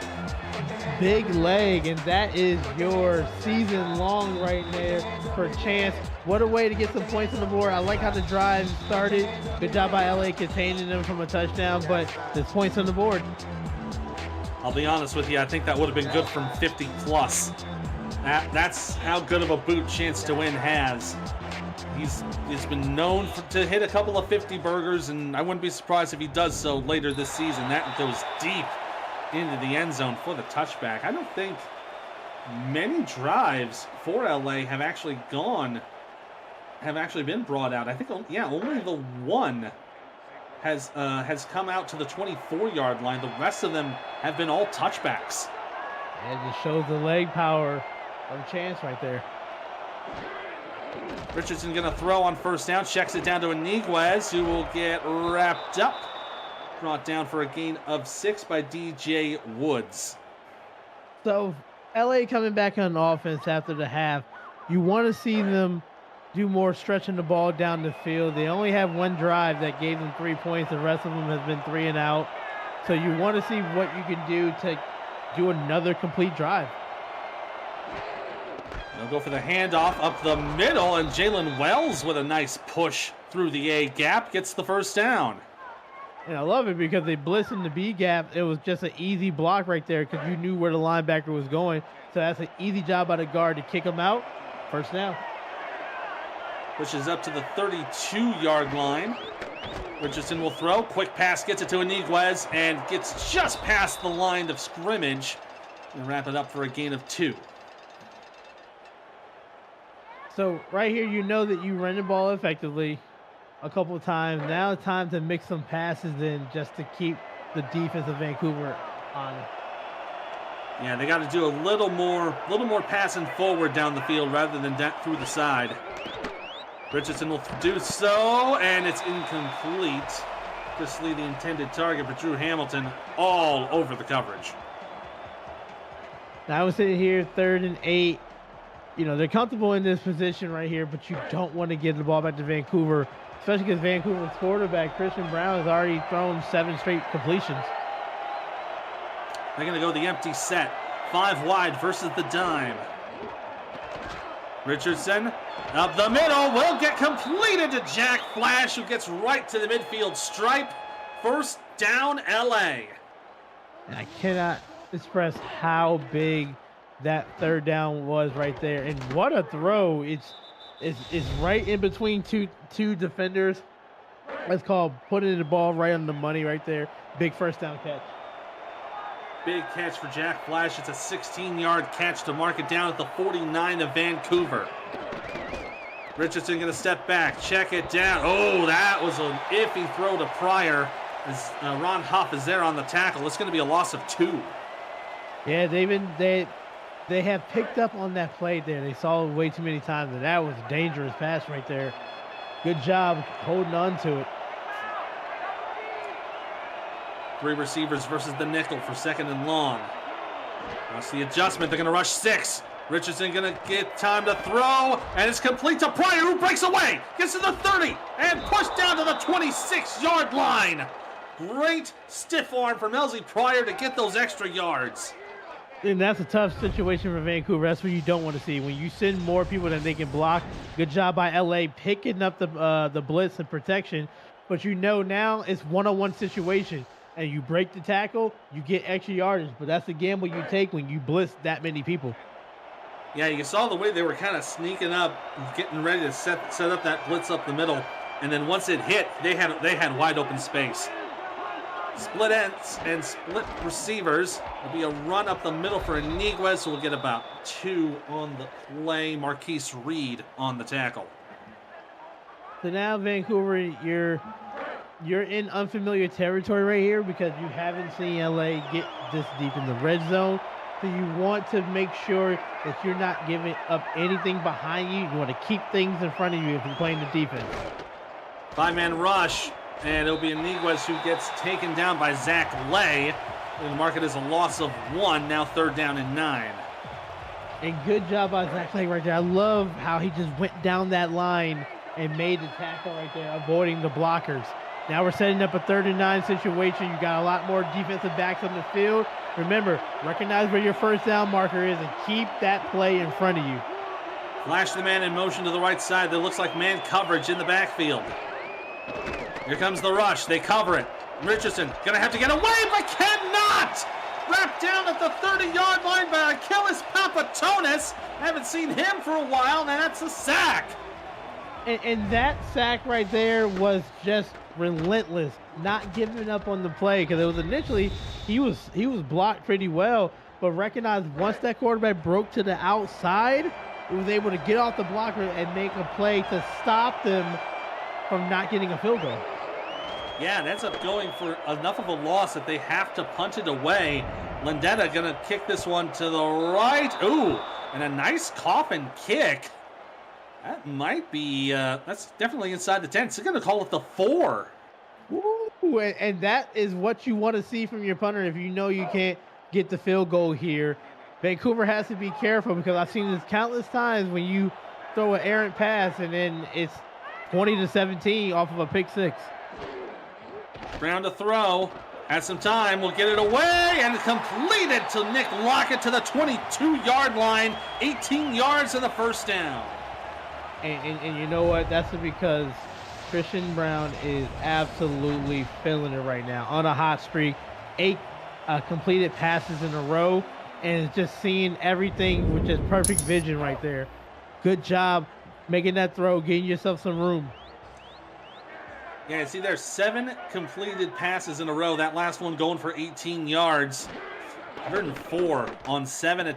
Big leg, and that is your season long right there for Chance. What a way to get some points on the board. I like how the drive started. Good job by LA containing them from a touchdown, but there's points on the board. I'll be honest with you, I think that would have been good from 50 plus. That's how good of a boot Chance to Win has. He's been known to hit a couple of 50 burgers, and I wouldn't be surprised if he does so later this season. That goes deep into the end zone for the touchback. I don't think many drives for LA have actually been brought out. I think, only the one has come out to the 24-yard line. The rest of them have been all touchbacks. It just shows the leg power of Chance right there. Richardson going to throw on first down, checks it down to Iniguez, who will get wrapped up. Brought down for a gain of 6 by DJ Woods. So LA coming back on offense after the half. You want to see them do more stretching the ball down the field. They only have one drive that gave them 3 points. The rest of them has been 3 and out. So you want to see what you can do to do another complete drive. They'll go for the handoff up the middle, and Jalen Wells with a nice push through the A gap gets the first down. And I love it because they blitzed in the B gap. It was just an easy block right there because you knew where the linebacker was going. So that's an easy job by the guard to kick him out. First down. Pushes up to the 32-yard line. Richardson will throw. Quick pass gets it to Iniguez and gets just past the line of scrimmage. And wrap it up for a gain of 2. So right here, you know that you run the ball effectively a couple of times. Now it's time to mix some passes in just to keep the defense of Vancouver honest. Yeah, they got to do a little more passing forward down the field rather than through the side. Richardson will do so, and it's incomplete. Justly the intended target for Drew Hamilton, all over the coverage. Now we're sitting here 3rd and 8. You know, they're comfortable in this position right here, but you don't want to give the ball back to Vancouver, especially because Vancouver's quarterback, Christian Brown, has already thrown 7 straight completions. They're going to go the empty set. 5 wide versus the dime. Richardson up the middle will get completed to Jack Flash, who gets right to the midfield stripe. First down, LA. And I cannot express how big that 3rd down was right there. And what a throw. It's right in between two defenders. That's called putting the ball right on the money right there. Big first down catch. Big catch for Jack Flash. It's a 16-yard catch to mark it down at the 49 of Vancouver. Richardson going to step back, check it down. Oh, that was an iffy throw to Pryor as Ron Huff is there on the tackle. It's going to be a loss of 2. Yeah, they have picked up on that play there. They saw it way too many times, and that was a dangerous pass right there. Good job holding on to it. 3 receivers versus the nickel for 2nd and long. That's the adjustment. They're going to rush 6. Richardson going to get time to throw, and it's complete to Pryor, who breaks away, gets to the 30, and pushed down to the 26-yard line. Great stiff arm from Elsie Pryor to get those extra yards. And that's a tough situation for Vancouver. That's what you don't want to see. When you send more people than they can block, good job by LA picking up the blitz and protection. But you know now it's one-on-one situation. And you break the tackle, you get extra yardage. But that's the gamble you take when you blitz that many people. Yeah, you saw the way they were kind of sneaking up, getting ready to set up that blitz up the middle. And then once it hit, they had wide open space. Split ends and split receivers. There'll be a run up the middle for Iniguez, so we'll get about 2 on the play. Marquise Reed on the tackle. So now Vancouver, you're in unfamiliar territory right here because you haven't seen LA get this deep in the red zone. So you want to make sure that you're not giving up anything behind you. You want to keep things in front of you if you're playing the defense. 5-man rush, and it'll be Iniguez who gets taken down by Zach Lay. And the market is a loss of 1, now 3rd down and 9. And good job by Zach Lay right there. I love how he just went down that line and made the tackle right there, avoiding the blockers. Now we're setting up a 3rd and 9 situation. You got a lot more defensive backs on the field. Remember, recognize where your first down marker is and keep that play in front of you. Flash the man in motion to the right side. That looks like man coverage in the backfield. Here comes the rush. They cover it. Richardson gonna have to get away, but cannot! Wrapped down at the 30-yard line by Achilles Papatonis. Haven't seen him for a while, and that's a sack. And that sack right there was just relentless, not giving up on the play, because it was initially he was blocked pretty well, but recognized once that quarterback broke to the outside, he was able to get off the blocker and make a play to stop them from not getting a field goal. Yeah, it ends up going for enough of a loss that they have to punt it away. Lendetta gonna kick this one to the right. Ooh, and a nice coffin kick. That might be, that's definitely inside the 10. So they're gonna call it the 4. Ooh, and that is what you want to see from your punter if you know you can't get the field goal here. Vancouver has to be careful because I've seen this countless times when you throw an errant pass, and then it's 20-17 off of a pick six. Brown to throw. Has some time. Will get it away and completed to Nick Lockett to the 22-yard line. 18 yards in the first down. And you know what? That's because Christian Brown is absolutely feeling it right now. On a hot streak. 8 completed passes in a row. And it's just seeing everything with just perfect vision right there. Good job making that throw, getting yourself some room. Yeah, see, there's 7 completed passes in a row. That last one going for 18 yards. 104 on 7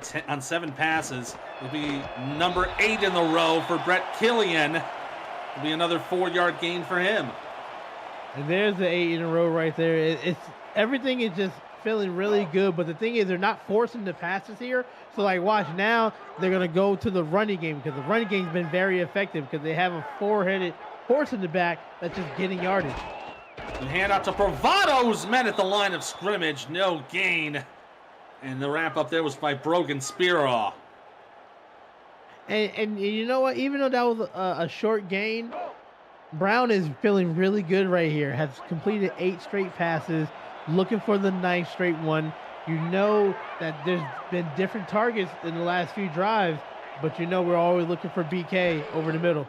passes. It'll be number 8 in the row for Brett Killian. It'll be another 4-yard gain for him. And there's the 8 in a row right there. It's everything is just feeling really good, but the thing is they're not forcing the passes here. So like watch now, they're gonna go to the running game because the running game's been very effective because they have a 4-headed horse in the back that's just getting yardage. And hand out to Bravado's men at the line of scrimmage. No gain. And the wrap up there was by Brogan Spiraw. And you know what? Even though that was a short gain, Brown is feeling really good right here. Has completed 8 straight passes, looking for the 9th straight one. You know that there's been different targets in the last few drives, but you know we're always looking for BK over the middle.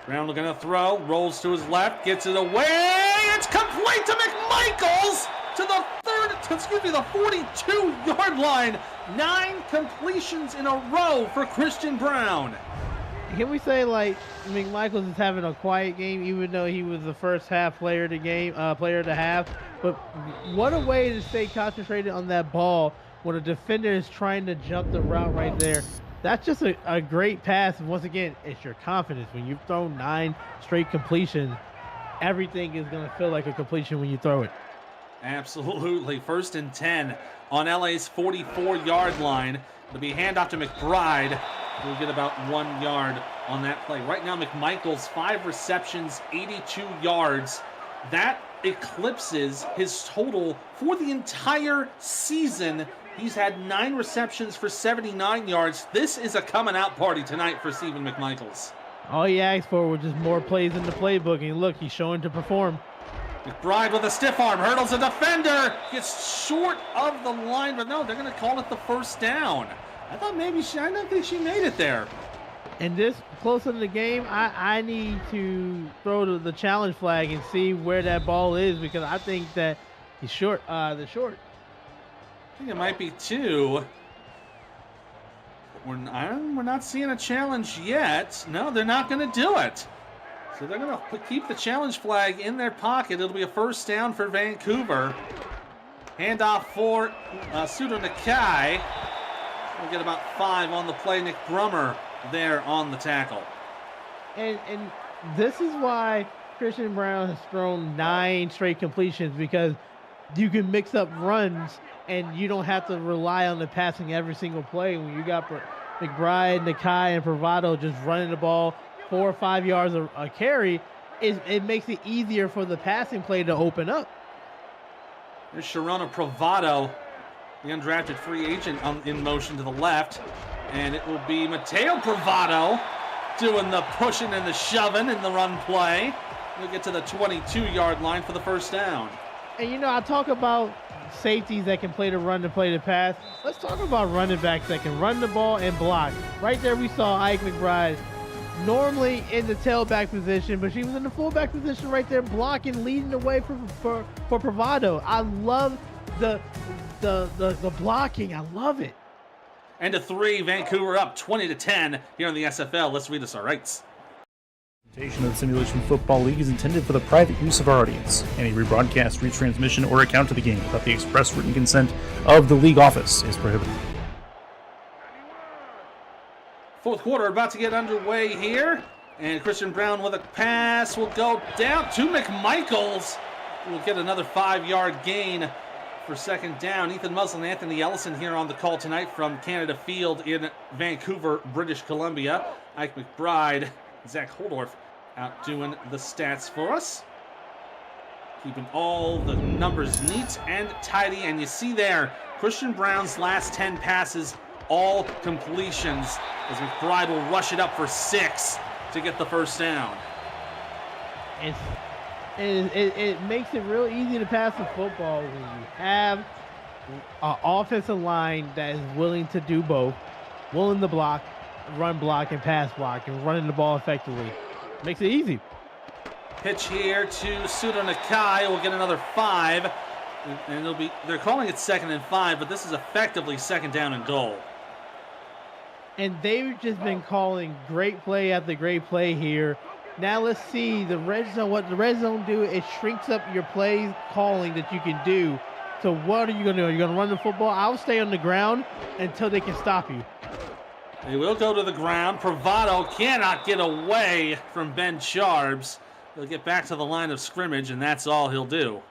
Brown looking to throw, rolls to his left, gets it away. It's complete to McMichaels to the 42-yard line. 9 completions in a row for Christian Brown. Can we say like McMichaels is having a quiet game, even though he was the first half player of the game, player of the half? But what a way to stay concentrated on that ball when a defender is trying to jump the route right there. That's just a great pass. And once again, it's your confidence. When you've thrown 9 straight completions, everything is going to feel like a completion when you throw it. Absolutely. 1st and 10 on LA's 44-yard line. It'll be handoff to McBride. We'll get about 1 yard on that play. Right now, McMichaels, 5 receptions, 82 yards. That eclipses his total for the entire season. He's had 9 receptions for 79 yards. This is a coming out party tonight for Stephen McMichaels. All he asked for was just more plays in the playbook, and look, he's showing to perform. McBride with a stiff arm, hurdles a defender, gets short of the line, but no, they're going to call it the first down. I thought maybe I don't think she made it there. And this close in the game, I need to throw the challenge flag and see where that ball is because I think that he's short. The short. I think it might be 2. We're not seeing a challenge yet. No, they're not going to do it. So they're going to keep the challenge flag in their pocket. It'll be a first down for Vancouver. Handoff for Sudo Nakai. We'll get about 5 on the play. Nick Brummer there on the tackle. And this is why Christian Brown has thrown 9 straight completions because you can mix up runs and you don't have to rely on the passing every single play. When you got McBride, Nakai, and Bravado just running the ball 4 or 5 yards a carry, it makes it easier for the passing play to open up. There's Sharona Bravado, the undrafted free agent in motion to the left. And it will be Mateo Bravado doing the pushing and the shoving in the run play. We'll get to the 22-yard line for the first down. And you know, I talk about safeties that can play the run to play the pass. Let's talk about running backs that can run the ball and block. Right there we saw Ike McBride normally in the tailback position, but she was in the fullback position right there blocking, leading the way for Bravado. I love the blocking. I love it. And to 3, Vancouver up 20-10 here in the SFL. Let's read us our rights. Presentation of the Simulation Football League is intended for the private use of our audience. Any rebroadcast, retransmission, or account of the game without the express written consent of the league office is prohibited. 4th quarter about to get underway here. And Christian Brown with a pass will go down to McMichaels. We'll get another 5-yard gain for 2nd down. Ethan Muslin and Anthony Ellison here on the call tonight from Canada Field in Vancouver, British Columbia. Ike McBride, Zach Holdorf out doing the stats for us. Keeping all the numbers neat and tidy. And you see there, Christian Brown's last 10 passes all completions as McBride will rush it up for 6 to get the first down. It makes it real easy to pass the football when you have an offensive line that is willing to do both, willing to block, run block, and pass block, and running the ball effectively. Makes it easy. Pitch here to Sudo Nakai. We'll get another 5. And they're calling it 2nd and 5, but this is effectively 2nd down and goal. And they've just been calling great play after great play here. Now let's see the red zone. What the red zone do, it shrinks up your plays calling that you can do. So what are you going to do? Are you going to run the football? I'll stay on the ground until they can stop you. They will go to the ground. Pravado cannot get away from Ben Charbs. He'll get back to the line of scrimmage, and that's all he'll do.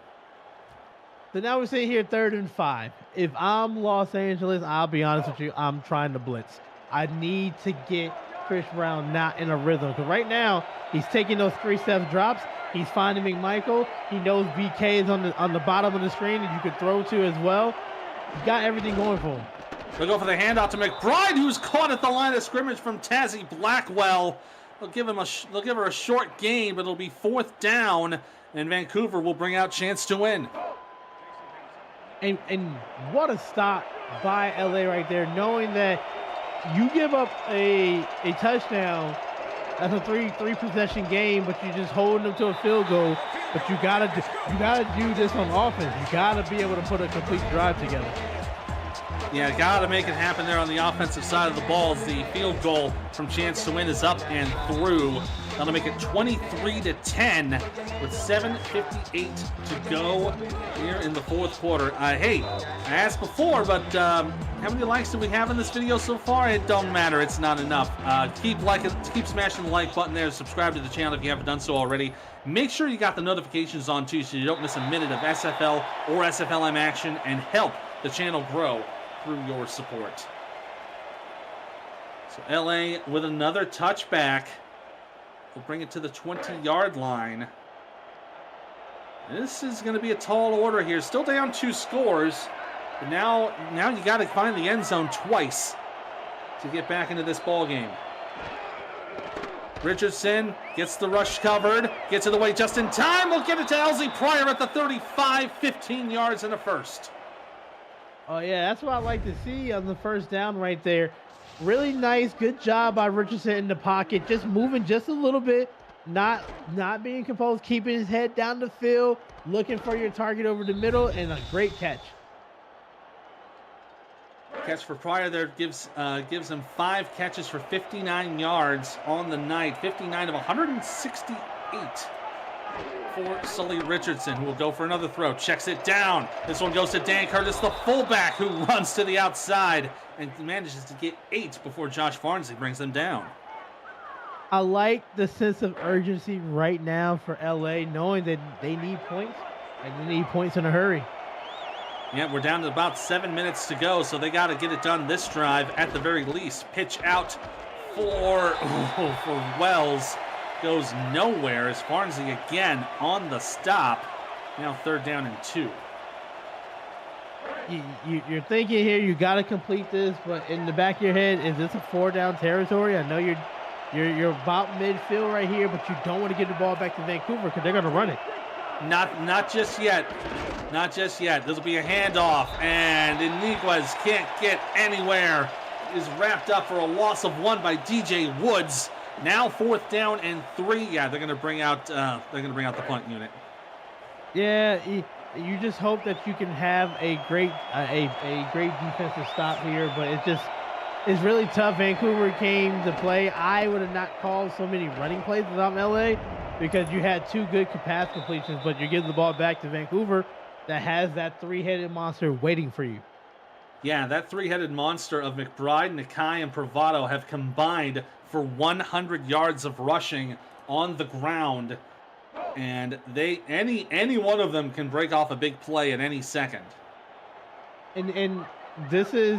So now we're sitting here 3rd and 5. If I'm Los Angeles, I'll be honest with you, I'm trying to blitz. I need to get Chris Brown not in a rhythm. Because right now, he's taking those 3-step drops. He's finding McMichael. He knows BK is on the bottom of the screen that you could throw to as well. He's got everything going for him. They'll go for the handout to McBride, who's caught at the line of scrimmage from Tazzy Blackwell. They'll give her a short gain, but it'll be 4th down, and Vancouver will bring out chance to win. And what a stop by LA right there, knowing that you give up a touchdown. That's a three possession game, but you're just holding them to a field goal. But you gotta do this on offense. You gotta be able to put a complete drive together. Yeah, got to make it happen there on the offensive side of the ball as the field goal from chance to win is up and through. That'll make it 23-10 with 7:58 to go here in the 4th quarter. Hey, I asked before, but how many likes do we have in this video so far? It don't matter. It's not enough. Keep smashing the like button there. Subscribe to the channel if you haven't done so already. Make sure you got the notifications on too so you don't miss a minute of SFL or SFLM action and help the channel grow through your support. So LA with another touchback. We'll bring it to the 20-yard line. This is going to be a tall order here. Still down 2 scores. But now you got to find the end zone twice to get back into this ball game. Richardson gets the rush covered. Gets it away just in time. We'll get it to LZ Pryor at the 35, 15 yards and a first. Oh, yeah, that's what I like to see on the first down right there. Really nice, good job by Richardson in the pocket, just moving just a little bit, not being composed, keeping his head down the field, looking for your target over the middle, and a great catch. Catch for Pryor there gives him 5 catches for 59 yards on the night, 59 of 168. For Sully Richardson, who will go for another throw. Checks it down. This one goes to Dan Curtis, the fullback, who runs to the outside and manages to get 8 before Josh Farnsley brings them down. I like the sense of urgency right now for LA, knowing that they need points, and they need points in a hurry. Yeah, we're down to about 7 minutes to go, so they got to get it done this drive at the very least. Pitch out for Wells. Goes nowhere as Farnsley again on the stop. Now 3rd down and 2. You're thinking here you got to complete this, but in the back of your head, is this a 4-down territory? I know you're about midfield right here, but you don't want to get the ball back to Vancouver because they're going to run it. Not just yet. Not just yet. This will be a handoff, and Iniguez can't get anywhere. Is wrapped up for a loss of 1 by DJ Woods. Now 4th down and 3. Yeah, they're going to bring out the punt unit. Yeah, you just hope that you can have a great defensive stop here, but it's really tough. Vancouver came to play. I would have not called so many running plays without LA because you had 2 good pass completions, but you give the ball back to Vancouver that has that 3-headed monster waiting for you. Yeah, that 3-headed monster of McBride, Nakai, and Pravado have combined for 100 yards of rushing on the ground, and any one of them can break off a big play at any second. And this is,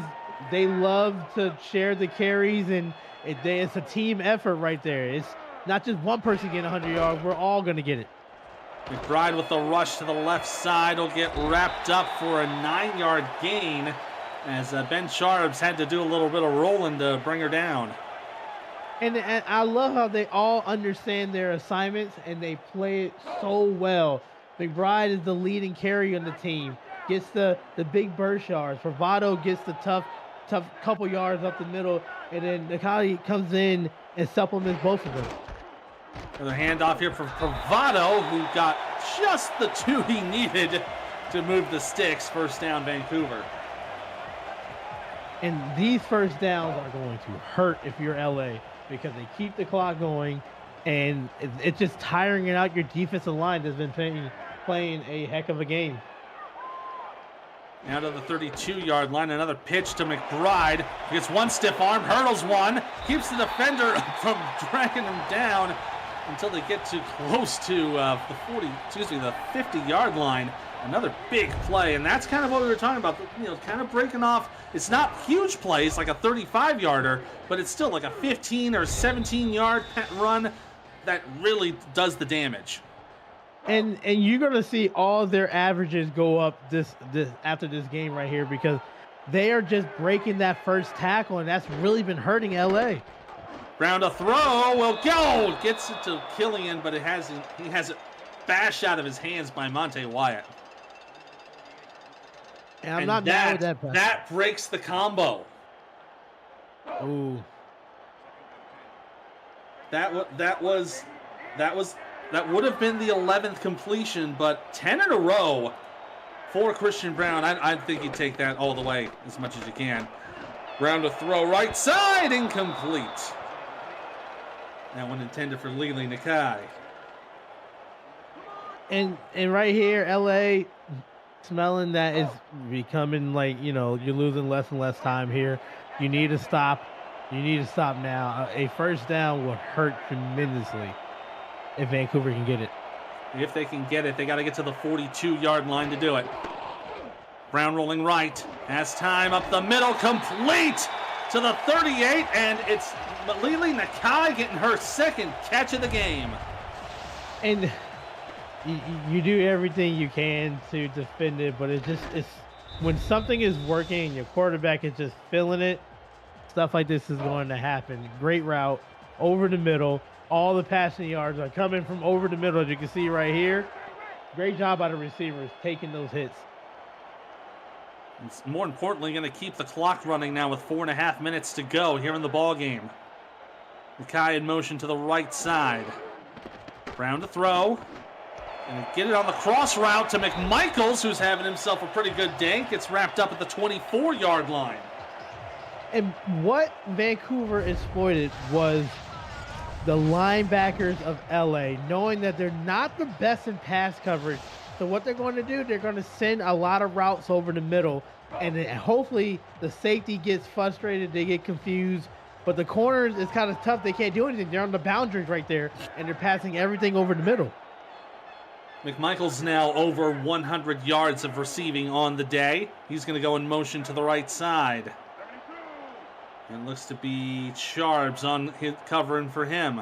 they love to share the carries, and it's a team effort right there. It's not just one person getting 100 yards. We're all going to get it. McBride with the rush to the left side will get wrapped up for a 9-yard gain. as Ben Sharps had to do a little bit of rolling to bring her down. And I love how they all understand their assignments and they play it so well. McBride is the leading carry on the team, gets the big burst yards. Bravado gets the tough couple yards up the middle, and then Nakati comes in and supplements both of them. Another handoff here for Bravado, who got just the 2 he needed to move the sticks. First down, Vancouver. And these first downs are going to hurt if you're LA, because they keep the clock going, and it's just tiring it out your defensive line that's been playing a heck of a game. Now to the 32-yard line, another pitch to McBride. He gets one stiff arm, hurdles one, keeps the defender from dragging him down until they get too close to the 50-yard line. Another big play, and that's kind of what we were talking about, kind of breaking off. It's not huge plays like a 35-yarder, but it's still like a 15 or 17-yard run that really does the damage. And you're gonna see all their averages go up this after this game right here, because they are just breaking that first tackle, and that's really been hurting LA. Round a throw will go, gets it to Killian, but he has it bashed out of his hands by Monte Wyatt. And I'm not mad with that pass. That breaks the combo. Ooh. That would have been the 11th completion, but 10 in a row for Christian Brown. I think you'd take that all the way as much as you can. Round a throw, right side, incomplete. That one intended for Lili Nakai. And right here, LA smelling that is becoming like, you're losing less and less time here. You need to stop. You need to stop now. A first down would hurt tremendously if Vancouver can get it. If they can get it, they got to get to the 42-yard line to do it. Brown rolling right. Has time up the middle, complete to the 38, and it's Lili Nakai getting her second catch of the game. And you do everything you can to defend it, but it's when something is working and your quarterback is just feeling it, stuff like this is going to happen. Great route over the middle. All the passing yards are coming from over the middle, as you can see right here. Great job by the receivers taking those hits. It's more importantly going to keep the clock running now with 4.5 minutes to go here in the ball game. Nakai in motion to the right side. Brown to throw. And get it on the cross route to McMichaels, who's having himself a pretty good day. Gets wrapped up at the 24-yard line. And what Vancouver exploited was the linebackers of LA, knowing that they're not the best in pass coverage. So what they're going to do, they're going to send a lot of routes over the middle, and then hopefully the safety gets frustrated, they get confused. But the corners, it's kind of tough. They can't do anything. They're on the boundaries right there, and they're passing everything over the middle. McMichael's now over 100 yards of receiving on the day. He's going to go in motion to the right side. And looks to be Sharps on covering for him.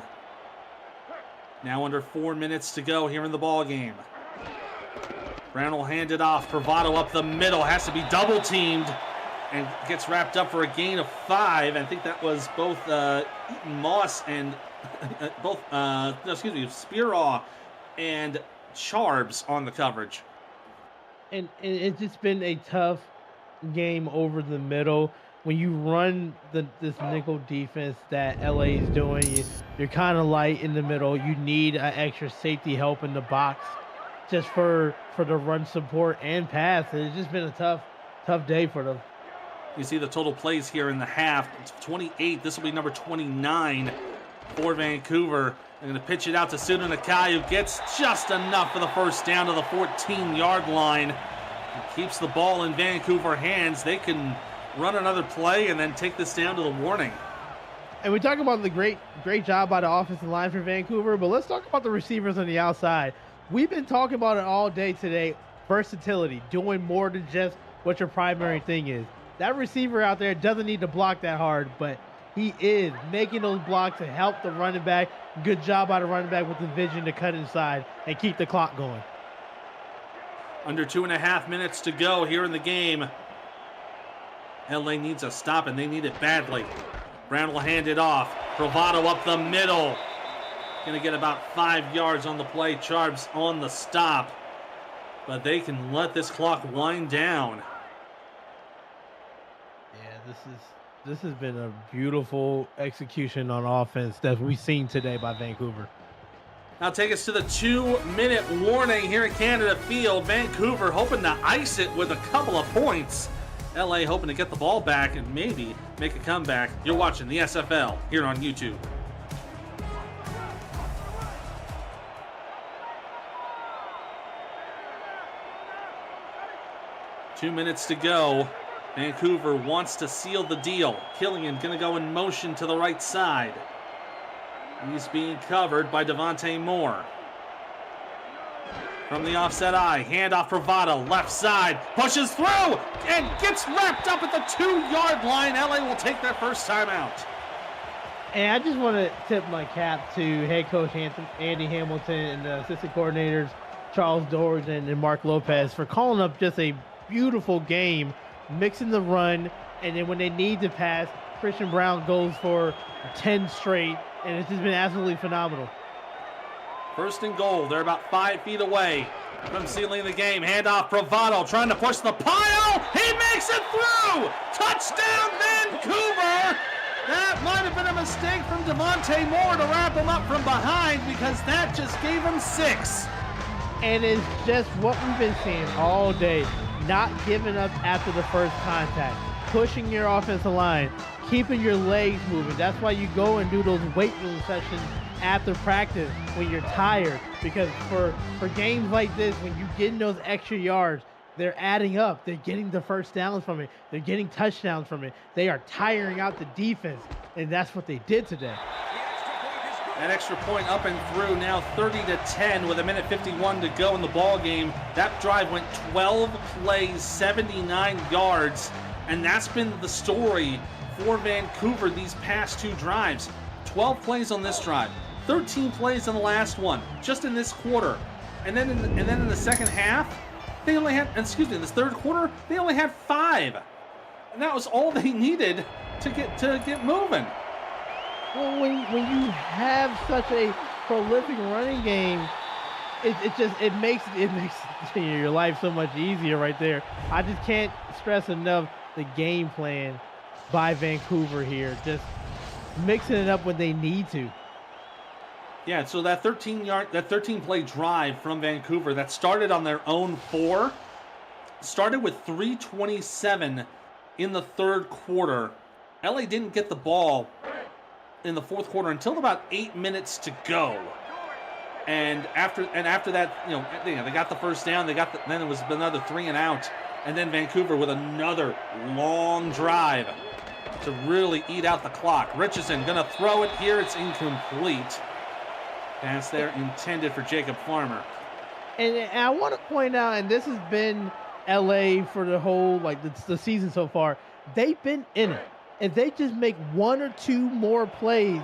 Now under 4 minutes to go here in the ball game. Brown will hand it off. Bravado up the middle. Has to be double teamed. And gets wrapped up for a gain of 5. I think that was both Eaton Moss and Spiraw and Charbs on the coverage. And it's just been a tough game over the middle. When you run this nickel defense that LA is doing, you're kind of light in the middle. You need an extra safety help in the box just for the run support and pass. It's just been a tough day for them. You see the total plays here in the half. It's 28. This will be number 29 for Vancouver. They're going to pitch it out to Suna Nakai, who gets just enough for the first down to the 14-yard line. And keeps the ball in Vancouver hands. They can run another play and then take this down to the warning. And we talk about the great job by the offensive line for Vancouver, but let's talk about the receivers on the outside. We've been talking about it all day today. Versatility, doing more than just what your primary thing is. That receiver out there doesn't need to block that hard, but he is making those blocks to help the running back. Good job by the running back with the vision to cut inside and keep the clock going. Under 2.5 minutes to go here in the game. LA needs a stop, and they need it badly. Brown will hand it off. Bravado up the middle. Going to get about 5 yards on the play. Charbs on the stop. But they can let this clock wind down. Yeah, this has been a beautiful execution on offense that we've seen today by Vancouver. Now take us to the 2-minute warning here at Canada Field. Vancouver hoping to ice it with a couple of points. LA hoping to get the ball back and maybe make a comeback. You're watching the SFL here on YouTube. Two minutes to go. Vancouver wants to seal the deal. Killian gonna go in motion to the right side. He's being covered by Devontae Moore. From the offset eye, handoff Bravado, left side, pushes through, and gets wrapped up at the 2-yard line. LA will take their first timeout. And I just want to tip my cap to head coach Andy Hamilton and the assistant coordinators Charles Dorge and Mark Lopez for calling up just a beautiful game, mixing the run, and then when they need to pass, Christian Brown goes for 10 straight, and it's just been absolutely phenomenal. First and goal. They're about 5 feet away from sealing the game. Handoff Bravado trying to push the pile. He makes it through. Touchdown Vancouver. That might have been a mistake from Devontae Moore to wrap him up from behind because that just gave him 6. And it's just what we've been seeing all day. Not giving up after the first contact. Pushing your offensive line. Keeping your legs moving. That's why you go and do those weight room sessions after practice when you're tired, because for games like this, when you get in those extra yards, they're adding up. They're getting the first downs from it. They're getting touchdowns from it. They are tiring out the defense, and that's what they did today. That extra point up and through, now 30-10 with 1:51 to go in the ball game. That drive went 12 plays, 79 yards, and that's been the story for Vancouver these past 2 drives. 12 plays on this drive. 13 plays in the last one, just in this quarter, and then in the second half, they only had. In this third quarter, they only had 5, and that was all they needed to get moving. Well, when you have such a prolific running game, it makes your life so much easier right there. I just can't stress enough the game plan by Vancouver here, just mixing it up when they need to. Yeah, so that 13-play drive from Vancouver that started on their own 4, started with 3:27 in the third quarter. LA didn't get the ball in the fourth quarter until about 8 minutes to go. And after that, they got the first down. Then it was another 3 and out, and then Vancouver with another long drive to really eat out the clock. Richardson gonna throw it here. It's incomplete. Pass there intended for Jacob Farmer. And I want to point out, and this has been LA for the whole, the season so far, they've been in it. If they just make 1 or 2 more plays,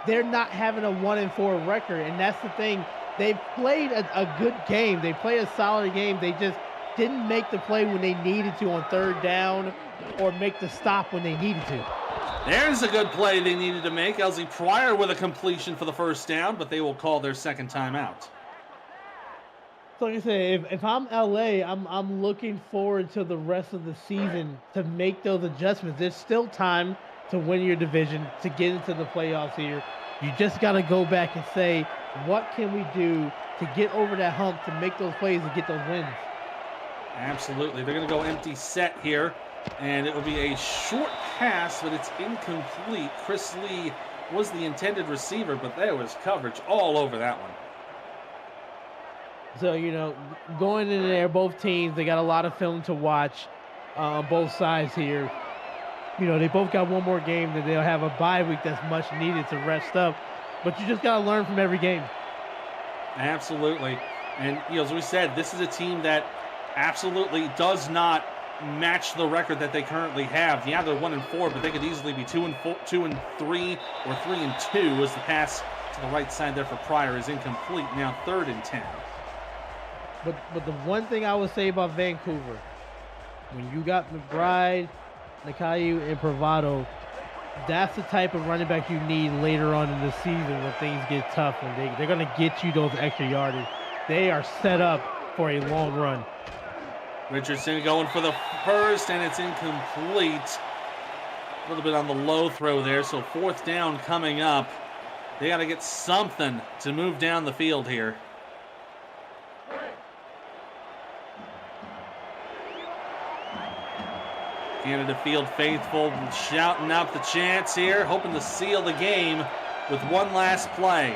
they're not having a 1-4 record. And that's the thing. They've played a good game. They played a solid game. They just didn't make the play when they needed to on third down or make the stop when they needed to. There's a good play they needed to make. Elsie Pryor with a completion for the first down, but they will call their second timeout. So like I said, if I'm LA, I'm looking forward to the rest of the season to make those adjustments. There's still time to win your division, to get into the playoffs here. You just got to go back and say, what can we do to get over that hump, to make those plays and get those wins? Absolutely. They're going to go empty set here, and it will be a short pass, but it's incomplete. Chris Lee was the intended receiver, but there was coverage all over that one. So, going in there, both teams, they got a lot of film to watch on both sides here. They both got one more game, that they'll have a bye week that's much needed to rest up. But you just got to learn from every game. Absolutely. And, as we said, this is a team that absolutely does not match the record that they currently have. Yeah, they're 1-4, but they could easily be 2-3, or 3-2 as the pass to the right side there for Pryor is incomplete. Now 3rd and 10. But the one thing I would say about Vancouver, when you got McBride Nakayu and Bravado, that's the type of running back you need later on in the season when things get tough, and they're going to get you those extra yardage. They are set up for a long run. Richardson going for the first, and it's incomplete. A little bit on the low throw there, so 4th down coming up. They got to get something to move down the field here. Canada Field faithful shouting out the chants here, hoping to seal the game with one last play.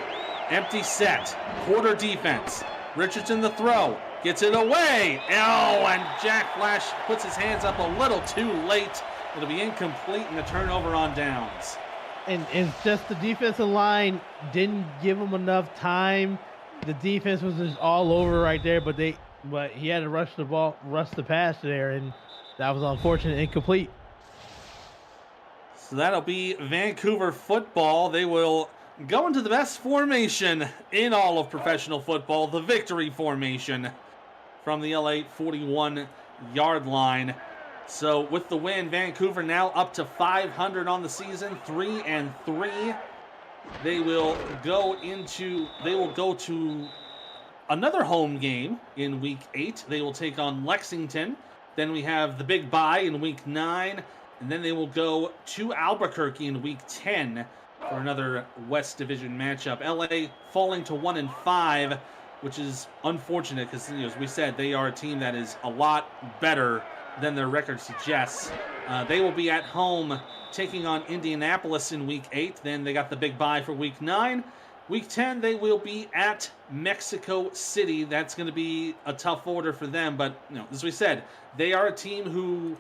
Empty set, quarter defense. Richardson the throw, gets it away. Oh, and Jack Flash puts his hands up a little too late. It'll be incomplete and a turnover on downs. And it's just the defensive line didn't give him enough time. The defense was just all over right there, but he had to rush the pass there, and that was unfortunate, incomplete. So that'll be Vancouver football. They will go into the best formation in all of professional football, the victory formation, from the LA 41-yard line. So with the win, Vancouver now up to 500 on the season, 3-3. They will go to another home game in week 8. They will take on Lexington. Then we have the big bye in week 9, and then they will go to Albuquerque in week 10 for another West Division matchup. LA falling to 1-5, which is unfortunate because, as we said, they are a team that is a lot better than their record suggests. They will be at home taking on Indianapolis in week 8. Then they got the big bye for week 9. Week 10, they will be at Mexico City. That's going to be a tough order for them, but as we said, they are a team who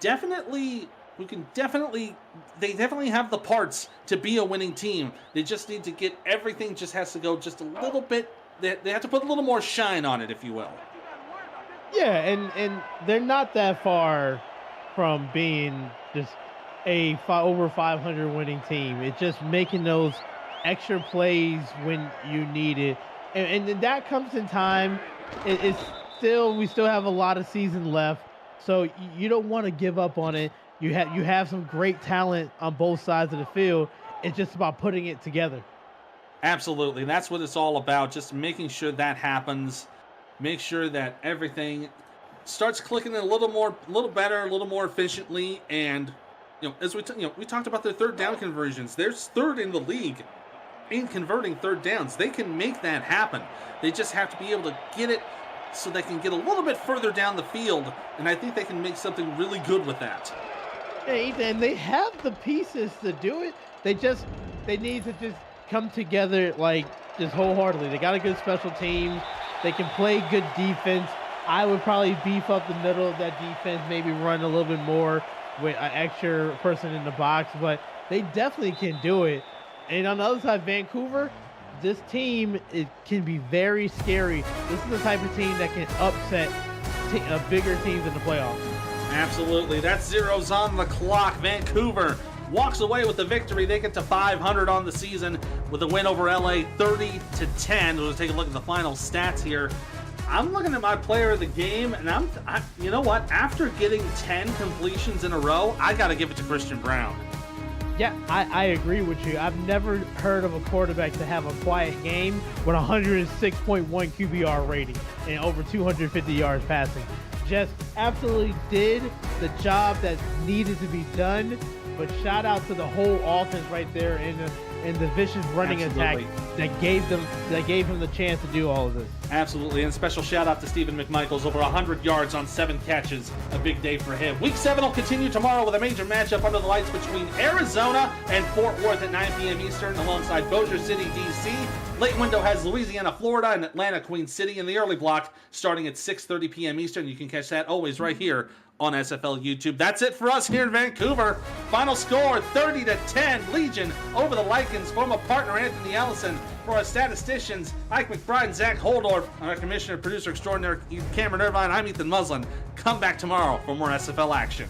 definitely have the parts to be a winning team. They just need to get everything. Just has to go just a little bit. They have to put a little more shine on it, if you will. Yeah, and they're not that far from being just a over 500 winning team. It's just making those extra plays when you need it, and that comes in time. We still have a lot of season left, so you don't want to give up on it. You have some great talent on both sides of the field. It's just about putting it together. Absolutely, and that's what it's all about. Just making sure that happens. Make sure that everything starts clicking a little better, a little more efficiently, and as we talked about their 3rd down conversions. They're 3rd in the league in converting 3rd downs. They can make that happen. They just have to be able to get it so they can get a little bit further down the field, and I think they can make something really good with that. Hey, and they have the pieces to do it. They need to just come together just wholeheartedly. They got a good special team. They can play good defense. I would probably beef up the middle of that defense, maybe run a little bit more with an extra person in the box, but they definitely can do it. And on the other side, Vancouver, this team can be very scary. This is the type of team that can upset bigger teams in the playoffs. Absolutely. That zero's on the clock. Vancouver walks away with the victory. They get to 500 on the season with a win over LA 30-10. We'll take a look at the final stats here. I'm looking at my player of the game, and you know what? After getting 10 completions in a row, I got to give it to Christian Brown. Yeah, I agree with you. I've never heard of a quarterback to have a quiet game with 106.1 QBR rating and over 250 yards passing. Just absolutely did the job that needed to be done. But shout out to the whole offense right there and the vicious running attack that gave him the chance to do all of this. Absolutely, and special shout out to Stephen McMichaels, over 100 yards on 7 catches. A big day for him. Week 7 will continue tomorrow with a major matchup under the lights between Arizona and Fort Worth at 9 p.m. Eastern, alongside Bossier City, D.C. Late window has Louisiana, Florida, and Atlanta, Queen City in the early block, starting at 6:30 p.m. Eastern. You can catch that always right here on SFL YouTube. That's it for us here in Vancouver. Final score, 30-10, Legion over the Lycans. Former partner Anthony Ellison. For our statisticians, Ike McBride and Zach Holdorf, our commissioner, producer extraordinaire Cameron Irvine, I'm Ethan Muslin. Come back tomorrow for more SFL action.